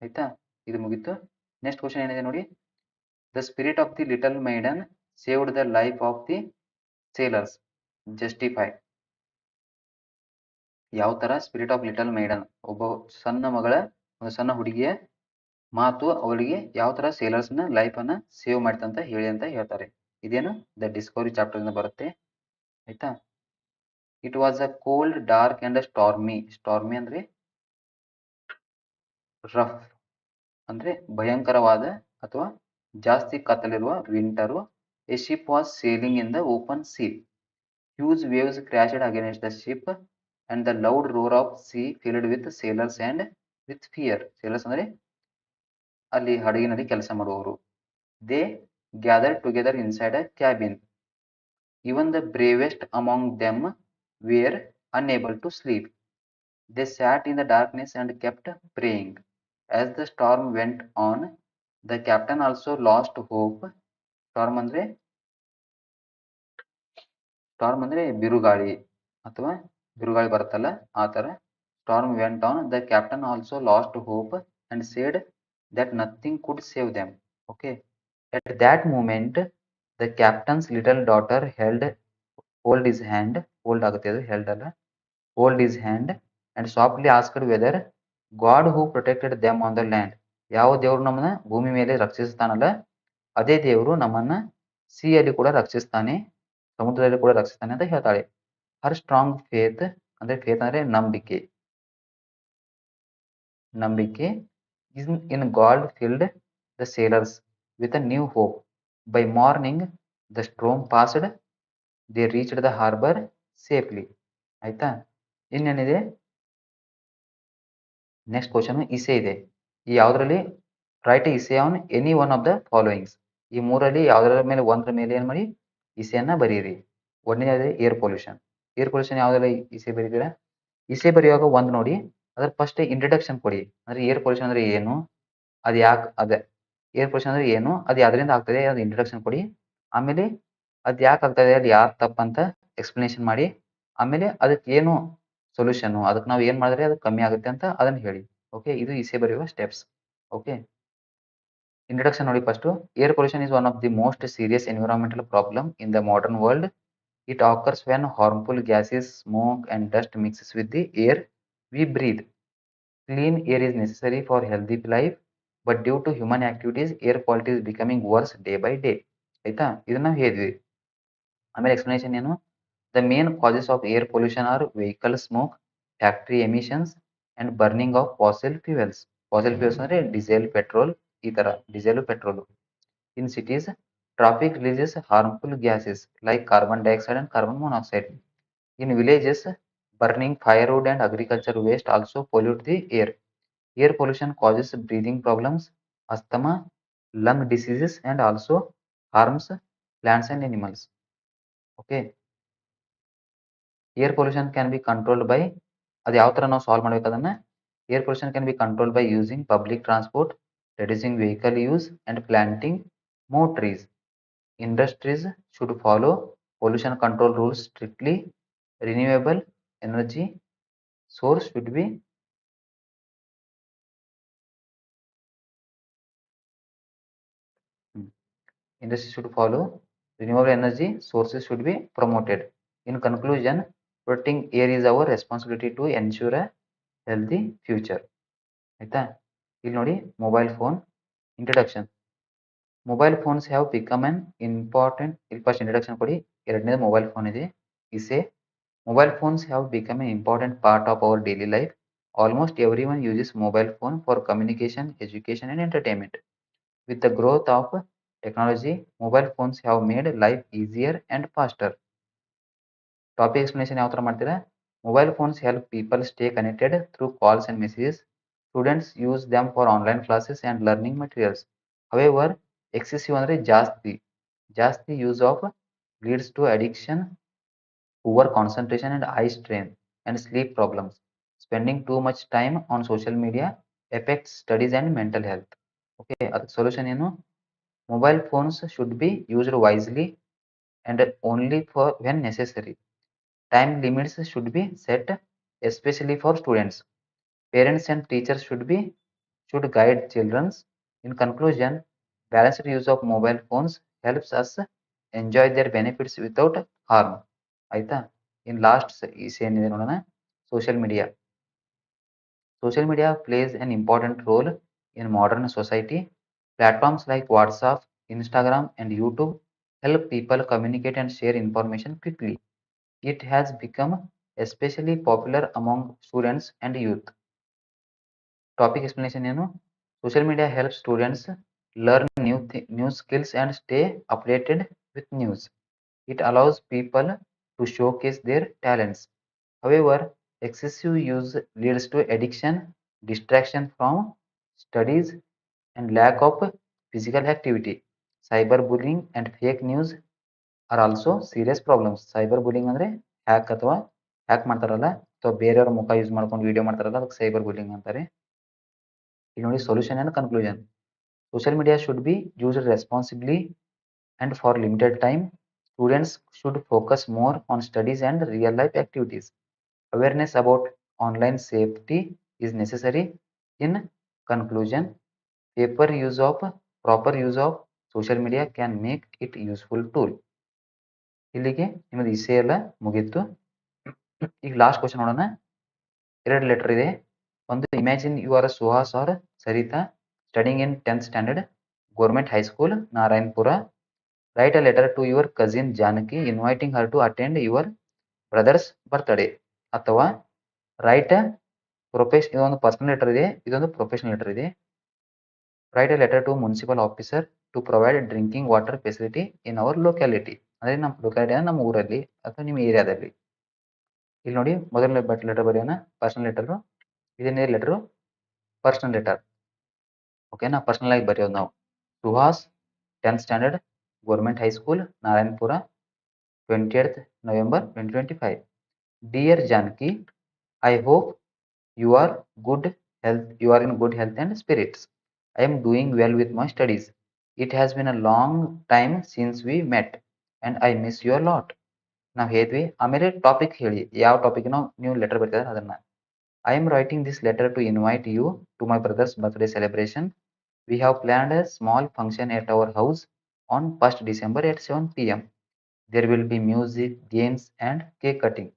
ಆಯ್ತಾ? ಇದು ಮುಗೀತು. ನೆಕ್ಸ್ಟ್ ಕ್ವಶನ್ ಏನಿದೆ ನೋಡಿ. The spirit of the little maiden saved the life of the sailors, justify. ಯಾವ ತರ ಸ್ಪಿರಿಟ್ ಆಫ್ ಲಿಟಲ್ ಮೈಡನ್, ಒಬ್ಬ ಒಂದು ಸಣ್ಣ ಹುಡುಗಿಯ ಮಾತು ಅವಳಿಗೆ ಯಾವ ತರ ಸೇಲರ್ಸ್ ನ ಲೈಫ್ ಅನ್ನ ಸೇವ್ ಮಾಡ್ತಂತ ಹೇಳಿ ಅಂತ ಹೇಳ್ತಾರೆ. ಇದೇನು ದ ಡಿಸ್ಕವರಿ ಚಾಪ್ಟರ್ ಇಂದ ಬರುತ್ತೆ. ಆಯ್ತಾ? It was a cold, dark and stormy. Stormy ಅಂದ್ರೆ ರಫ್, ಅಂದ್ರೆ ಭಯಂಕರವಾದ ಅಥವಾ ಜಾಸ್ತಿ ಕತ್ತಲಿರುವ winter. A ship was sailing in the open sea. Huge waves crashed against the ship and the loud roar of sea filled with sailors and with fear. Sailors ಅಂದ್ರೆ ಅಲ್ಲಿ ಹಡಗಿನಲ್ಲಿ ಕೆಲಸ ಮಾಡುವವರು. They gathered together inside a cabin. Even the bravest among them were unable to sleep. They sat in the darkness and kept praying. As the storm went on, the captain also lost hope. Storm ಅಂದ್ರೆ ಬಿರುಗಾಳಿ ಅಥವಾ ಬಿರುಗಾಳಿ ಬರುತ್ತಲ್ಲ ಆ ಥರ. Storm went on. The captain also lost hope and said that nothing could save them. Okay, at that moment the captain's little daughter hold his hand. Hold ಆಗುತ್ತೆ, ಅದು ಹೆಲ್ಡ್ ಅಲ್ಲ, hold his hand and softly asked whether God who protected them on the land. ಯಾವ ದೇವರು ನಮ್ಮನ್ನ ಭೂಮಿ ಮೇಲೆ ರಕ್ಷಿಸ್ತಾನಲ್ಲ ಅದೇ ದೇವರು ನಮ್ಮನ್ನ ಸಿಯಲ್ಲಿ ಕೂಡ ರಕ್ಷಿಸ್ತಾನೆ, ಸಮುದ್ರದಲ್ಲಿ ಕೂಡ ರಕ್ಷಿಸ್ತಾನೆ ಅಂತ ಹೇಳ್ತಾಳೆ. ಹರ್ ಸ್ಟ್ರಾಂಗ್ ಫೇತ್ ಅಂದ್ರೆ ನಂಬಿಕೆ in God filled the sailors with a new hope. By morning the storm passed, they reached the harbour safely. ಆಯ್ತಾ, ಇನ್ನೇನಿದೆ ನೆಕ್ಸ್ಟ್ ಕ್ವಶನ್ ಇಸೆ ಇದೆ. ಈ ಯಾವ್ದ್ರಲ್ಲಿ write essay on any one of the followings. ಈ ಮೂರಲ್ಲಿ ಯಾವ್ದ್ರ ಮೇಲೆ ಒಂದ್ರ ಮೇಲೆ ಏನ್ ಮಾಡಿ ಇಸೆಯನ್ನ ಬರೀರಿ. ಒಂದನೇದು ಏರ್ ಪೊಲ್ಯೂಷನ್. ಏರ್ ಪೊಲ್ಯೂಷನ್ ಯಾವ್ದ್ರಲ್ಲಿ ಇಸೆ ಬರೀತೀರಾ? ಇಸೆ ಬರೆಯುವಾಗ ಒಂದು ನೋಡಿ, ಅದ್ರ ಫಸ್ಟ್ ಇಂಟ್ರಡಕ್ಷನ್ ಕೊಡಿ. ಅಂದ್ರೆ ಏರ್ ಪೊಲ್ಯೂಷನ್ ಅಂದ್ರೆ ಏನು, ಅದು ಯಾಕೆ ಏರ್ ಪೊಲ್ಯೂಷನ್ ಅಂದ್ರೆ ಏನು, ಅದು ಯಾವ್ದ್ರಿಂದ ಆಗ್ತದೆ, ಅದು ಇಂಟ್ರಡಕ್ಷನ್ ಕೊಡಿ. ಆಮೇಲೆ ಅದು ಯಾಕೆ ಆಗ್ತದೆ, ಅದು ಯಾರು ತಪ್ಪಂತ ಎಕ್ಸ್ಪ್ಲನೇಷನ್ ಮಾಡಿ. ಆಮೇಲೆ ಅದಕ್ಕೆ ಏನು ಸೊಲ್ಯೂಷನ್, ಅದಕ್ಕೆ ನಾವು ಏನ್ ಮಾಡಿದ್ರೆ ಅದು ಕಮ್ಮಿ ಆಗುತ್ತೆ ಅಂತ ಅದನ್ನ ಹೇಳಿ. ಓಕೆ, ಇದು ಇಸೆ ಬರೆಯುವ ಸ್ಟೆಪ್ಸ್. ಓಕೆ, ಇಂಟ್ರಡಕ್ಷನ್ ನೋಡಿ first. Air pollution is one of the most serious environmental problem in the modern world. It occurs when harmful gases, smoke and dust mixes with the air we breathe. Clean air is necessary for healthy life, but due to human activities, air quality is becoming worse day by day. ಆಯ್ತಾ, ಇದನ್ನ ಹೇಳಿದ್ವಿ. ಆಮೇಲೆ ಎಕ್ಸ್ಪ್ಲನೇಷನ್ ಏನು? The main causes of air pollution are vehicle smoke, factory emissions and burning of fossil fuels. Fossil fuels ಅಂದ್ರೆ ಡೀಸೆಲ್, ಪೆಟ್ರೋಲ್, ಈ ತರ diesel, petrol. In cities, traffic releases harmful gases like carbon dioxide and carbon monoxide. In villages, burning firewood and agriculture waste also pollute the air. Air pollution causes breathing problems, asthma, lung diseases, and also harms plants and animals. Okay. Air pollution can be controlled by, ಅದು ಯಾವ ಥರ ನಾವು ಸಾಲ್ವ್ ಮಾಡಬೇಕು ಅದನ್ನ? Air pollution can be controlled by using public transport, reducing vehicle use, and planting more trees. Industries should follow pollution control rules strictly. Renewable energy source should be industry should follow renewable energy sources should be promoted. In conclusion, protecting air is our responsibility to ensure a healthy future. ಆಯ್ತಾ, ಇಲ್ಲಿ ನೋಡಿ mobile phone introduction. Mobile phones have become an important. ಇಲ್ಲಿ ಫಸ್ಟ್ ಇಂಟ್ರಡಕ್ಷನ್ ಕೊಡಿ. ಎರಡನೇದು ಮೊಬೈಲ್ ಫೋನ್ ಇದೆ ಇಸೆ. Mobile phones have become an important part of our daily life. Almost everyone uses mobile phone for communication, education, and entertainment. With the growth of technology, mobile phones have made life easier and faster. Topic explanation ಯಾವ ಥರ ಮಾಡ್ತೀರಾ? Mobile phones help people stay connected through calls and messages. Students use them for online classes and learning materials. However, excessive ಅಂದ್ರೆ ಜಾಸ್ತಿ use of leads to addiction, poor concentration and eye strain, and sleep problems. Spending too much time on social media affects studies and mental health. Okay, ಅದಕ್ಕೆ ಸೊಲ್ಯೂಷನ್ ಏನು? Mobile phones should be used wisely and only for when necessary. Time limits should be set, especially for students. Parents and teachers should guide children. In conclusion, balanced use of mobile phones helps us enjoy their benefits without harm. ಆಯ್ತಾ, ಇನ್ ಲಾಸ್ಟ್ ಏನಿದೆ ನೋಡೋಣ. Social media. Social media plays an important role in modern society. Platforms like WhatsApp, Instagram, and YouTube help people communicate and share information quickly. It has become especially popular among students and youth. Topic explanation ಏನು? Social media helps students learn new skills and stay updated with news. It allows people to showcase their talents. However, excessive use leads to addiction, distraction from studies, and lack of physical activity. Cyberbullying and fake news are also serious problems. Cyberbullying ಅಂದ್ರೆ ಹ್ಯಾಕ್ ಮಾಡ್ತಾರಲ್ಲ ಅಥವಾ ಬೇರೆಯವ್ರ ಮುಖ ಯೂಸ್ ಮಾಡ್ಕೊಂಡು ವಿಡಿಯೋ ಮಾಡ್ತಾರಲ್ಲ ಅದಕ್ಕೆ ಸೈಬರ್ ಬುಲಿಂಗ್ ಅಂತಾರೆ. ಇಲ್ಲಿ ನೋಡಿ solution and conclusion. Social media should be used responsibly and for limited time. Students should focus more on studies and real life activities. Awareness about online safety is necessary. In conclusion, paper use of proper use of social media can make it useful tool. ಇಲ್ಲಿಗೆ ನಿಮ್ಮದು ಇಸೆ ಎಲ್ಲ ಮುಗೀತು. ಈಗ ಲಾಸ್ಟ್ ಕ್ವಶನ್ ನೋಡೋಣ. 2 ಲೆಟರ್ ಇದೆ. ಒಂದು, imagine you are Suhas or Sarita studying in 10th standard government high school Narayanapura. Write a letter to your cousin Janaki inviting her to attend your brother's birthday. ಅಥವಾ ರೈಟ್ ಇದೊಂದು ಪರ್ಸನಲ್ ಲೆಟರ್ ಇದೆ, ಇದೊಂದು ಪ್ರೊಫೆಷನಲ್ ಲೆಟರ್ ಇದೆ. Write a letter to municipal officer to provide drinking water facility in our locality. ಅಂದರೆ ನಮ್ಮ ಲೊಕ್ಯಾಲಿಟಿ ಅಂದ್ರೆ ನಮ್ಮ ಊರಲ್ಲಿ ಅಥವಾ ನಿಮ್ಮ ಏರಿಯಾದಲ್ಲಿ. ಇಲ್ಲಿ ನೋಡಿ, ಮೊದಲನೇ ಲೆಟರ್ ಬರೆಯೋಣ, ಪರ್ಸನಲ್ ಲೆಟರು. ಇದನ್ನೇ ಲೆಟರು ಪರ್ಸನಲ್ ಲೆಟರ್. ಓಕೆನಾ, ಪರ್ಸನಲ್ ಆಗಿ ಬರೆಯೋದು ನಾವು. Suhas 10th standard government high school Narayanapura 20th November 2025. Dear Janki, I hope you are in good health and spirits. I am doing well with my studies. It has been a long time since we met and I miss you a lot. ನಾವು ಹೇಳಿದ್ವಿ. ಆಮೇಲೆ ಟಾಪಿಕ್ ಹೇಳಿ, ಯಾವ ಟಾಪಿಕ್ ನೀವು ಲೆಟರ್ ಬರ್ತಿದ್ರೆ ಅದನ್ನ. I am writing this letter to invite you to my brother's birthday celebration. We have planned a small function at our house on 1st December at 7 p.m. There will be music, games and cake cutting.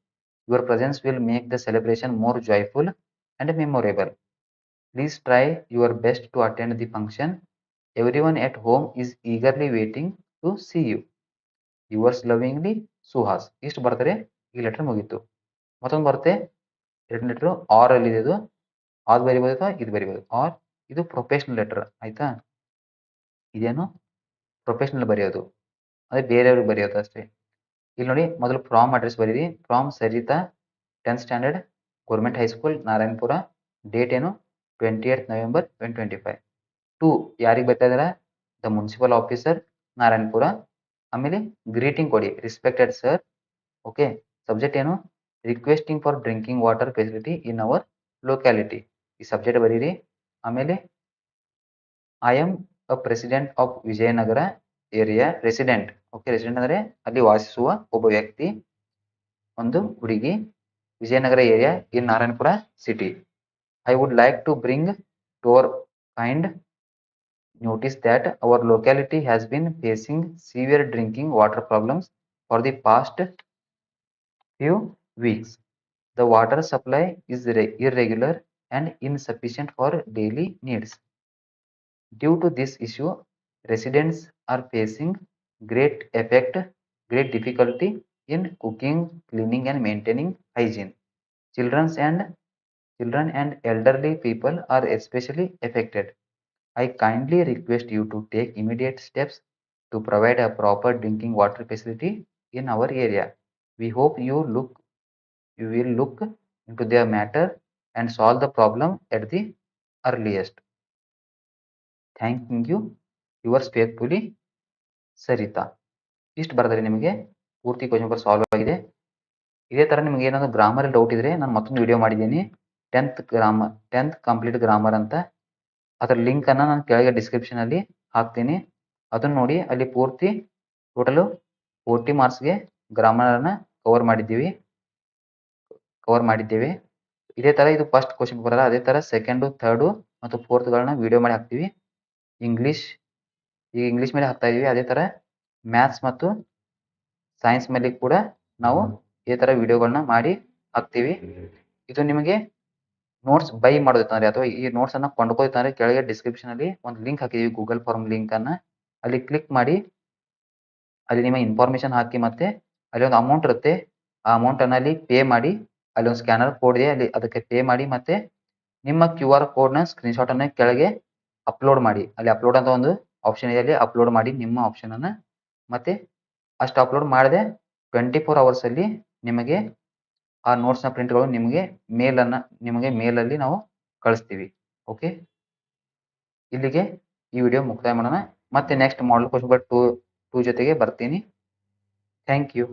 Your presence will make the celebration more joyful and memorable. Please try your best to attend the function. Everyone at home is eagerly waiting to see you. Yours lovingly, Suhas. ಇಷ್ಟು ಬರ್ತಾರೆ, ಈ ಲೆಟರ್ ಮುಗೀತು. ಮತ್ತೊಂದು ಬರುತ್ತೆ, 2 ಲೆಟರ್ ಆರ್ ಅಲ್ಲಿ ಇದೆ. ಅದು ಬರಿಬೋದು ಅಥವಾ ಇದು ಬರಿಬೋದು. ಆರ್ ಇದು ಪ್ರೊಫೆಷನಲ್ ಲೆಟರ್, ಆಯ್ತಾ. ಇದೇನು ಪ್ರೊಫೆಷನಲ್ ಬರೆಯೋದು, ಅದೇ ಬೇರೆಯವ್ರಿಗೆ ಬರೆಯೋದು ಅಷ್ಟೇ. ಇಲ್ಲಿ ನೋಡಿ, ಮೊದಲು ಫ್ರಾಮ್ ಅಡ್ರೆಸ್ ಬರೀರಿ. From Sarita 10th standard government high school Narayanapura. Date ಏನು 20th November 2025. ಟು ಯಾರಿಗೆ ಬರ್ತಾ ಇದಾರೆ, ದ ಮುನ್ಸಿಪಲ್ ಆಫೀಸರ್ ನಾರಾಯಣಪುರ. ಆಮೇಲೆ ಗ್ರೀಟಿಂಗ್ ಕೊಡಿ, ರೆಸ್ಪೆಕ್ಟೆಡ್ ಸರ್. ಓಕೆ, ಸಬ್ಜೆಕ್ಟ್ ಏನು, requesting for drinking water facility in our locality. ಈ ಸಬ್ಜೆಕ್ಟ್ ಬರೀರಿ. ಆಮೇಲೆ I am a president of Vijayanagara area resident. Okay, resident ಅಂದರೆ ಅಲ್ಲಿ ವಾಸಿಸುವ ಒಬ್ಬ ವ್ಯಕ್ತಿ, ಒಂದು ಹುಡುಗಿ, Vijayanagara area in Narayanapura city. I would like to bring to our kind notice that our locality has been facing severe drinking water problems for the past few weeks. The water supply is irregular and insufficient for daily needs. Due to this issue, residents are facing great difficulty in cooking, cleaning and maintaining hygiene. Children and elderly people are especially affected. I kindly request you to take immediate steps to provide a proper drinking water facility in our area. We hope you will look into the matter and solve the problem at the earliest. Thank you. Yours faithfully, Sarita. ಇಷ್ಟು ಬರೆದರೆ ನಿಮಗೆ ಪೂರ್ತಿ ಕ್ವಶನ್ ಪೇಪರ್ ಸಾಲ್ವ್ ಆಗಿದೆ. ಇದೇ ಥರ ನಿಮಗೆ ಏನಾದರೂ ಗ್ರಾಮರ್ ಡೌಟ್ ಇದ್ರೆ ನಾನು ಮತ್ತೊಂದು ವಿಡಿಯೋ ಮಾಡಿದ್ದೀನಿ, 10th ಕಂಪ್ಲೀಟ್ ಗ್ರಾಮರ್ ಅಂತ. ಅದರ ಲಿಂಕನ್ನು ನಾನು ಕೆಳಗೆ ಡಿಸ್ಕ್ರಿಪ್ಷನಲ್ಲಿ ಹಾಕ್ತೀನಿ. ಅದನ್ನು ನೋಡಿ, ಅಲ್ಲಿ ಪೂರ್ತಿ ಟೋಟಲು 40 ಮಾರ್ಕ್ಸ್ಗೆ ಗ್ರಾಮರನ್ನು ಕವರ್ ಮಾಡಿದ್ದೇವೆ. ಇದೇ ಥರ ಇದು ಫಸ್ಟ್ ಕ್ವಶನ್ ಪೇಪರ್ ಅಲ್ಲ, ಅದೇ ಥರ ಸೆಕೆಂಡು, ಥರ್ಡು ಮತ್ತು ಫೋರ್ತ್ಗಳನ್ನ ವಿಡಿಯೋ ಮಾಡಿ ಹಾಕ್ತೀವಿ. ಇಂಗ್ಲೀಷ್ ಮೇಲೆ ಹಾಕ್ತಾ ಇದೀವಿ. ಅದೇ ಥರ ಮ್ಯಾಥ್ಸ್ ಮತ್ತು ಸೈನ್ಸ್ ಮೇಲೆ ಕೂಡ ನಾವು ಇದೇ ಥರ ವಿಡಿಯೋಗಳನ್ನ ಮಾಡಿ ಹಾಕ್ತೀವಿ. ಇದು ನಿಮಗೆ ನೋಟ್ಸ್ ಬೈ ಮಾಡೋದಿತ್ತಂದ್ರೆ ಅಥವಾ ಈ ನೋಟ್ಸ್ ಅನ್ನ ಕೊಂಡ್ಕೋದಿತ್ತಂದ್ರೆ ಕೆಳಗೆ ಡಿಸ್ಕ್ರಿಪ್ಷನ್ ಅಲ್ಲಿ ಒಂದು ಲಿಂಕ್ ಹಾಕಿದೀವಿ, ಗೂಗಲ್ ಫಾರ್ಮ್ ಲಿಂಕ್ ಅನ್ನ. ಅಲ್ಲಿ ಕ್ಲಿಕ್ ಮಾಡಿ ಅಲ್ಲಿ ನಿಮ್ಮ ಇನ್ಫಾರ್ಮೇಶನ್ ಹಾಕಿ, ಮತ್ತೆ ಅಲ್ಲಿ ಒಂದು ಅಮೌಂಟ್ ಇರುತ್ತೆ, ಆ ಅಮೌಂಟ್ ಅನ್ನ ಅಲ್ಲಿ ಪೇ ಮಾಡಿ. ಅಲ್ಲಿ ಒಂದು ಸ್ಕ್ಯಾನರ್ ಕೋಡ್ ಇದೆ, ಅಲ್ಲಿ ಅದಕ್ಕೆ ಪೇ ಮಾಡಿ, ಮತ್ತೆ ನಿಮ್ಮ QR ಕೋಡ್ ನ ಸ್ಕ್ರೀನ್ಶಾಟ್ ಅನ್ನ ಕೆಳಗೆ ಅಪ್ಲೋಡ್ ಮಾಡಿ. ಅಲ್ಲಿ ಅಪ್ಲೋಡ್ ಅಂತ ಒಂದು ಆಪ್ಷನ್ ಇದೆ, ಅಲ್ಲಿ ಅಪ್ಲೋಡ್ ಮಾಡಿ ನಿಮ್ಮ ಆಪ್ಷನ್ ಅನ್ನ. ಮತ್ತೆ ಅಷ್ಟು ಅಪ್ಲೋಡ್ ಮಾಡದೆ 24 hours ಅಲ್ಲಿ ನಿಮಗೆ ಆ ನೋಟ್ಸ್ ನ ಪ್ರಿಂಟ್ಗಳು ನಿಮಗೆ ಮೇಲಲ್ಲಿ ನಾವು ಕಳಿಸ್ತೀವಿ. ಓಕೆ, ಇಲ್ಲಿಗೆ ಈ ವಿಡಿಯೋ ಮುಕ್ತಾಯ ಮಾಡೋಣ. ಮತ್ತೆ ನೆಕ್ಸ್ಟ್ ಮಾಡಲ್ ಕ್ವಶನ್ ಪೇಪರ್ 2 ಜೊತೆಗೆ ಬರ್ತೀನಿ. Thank you.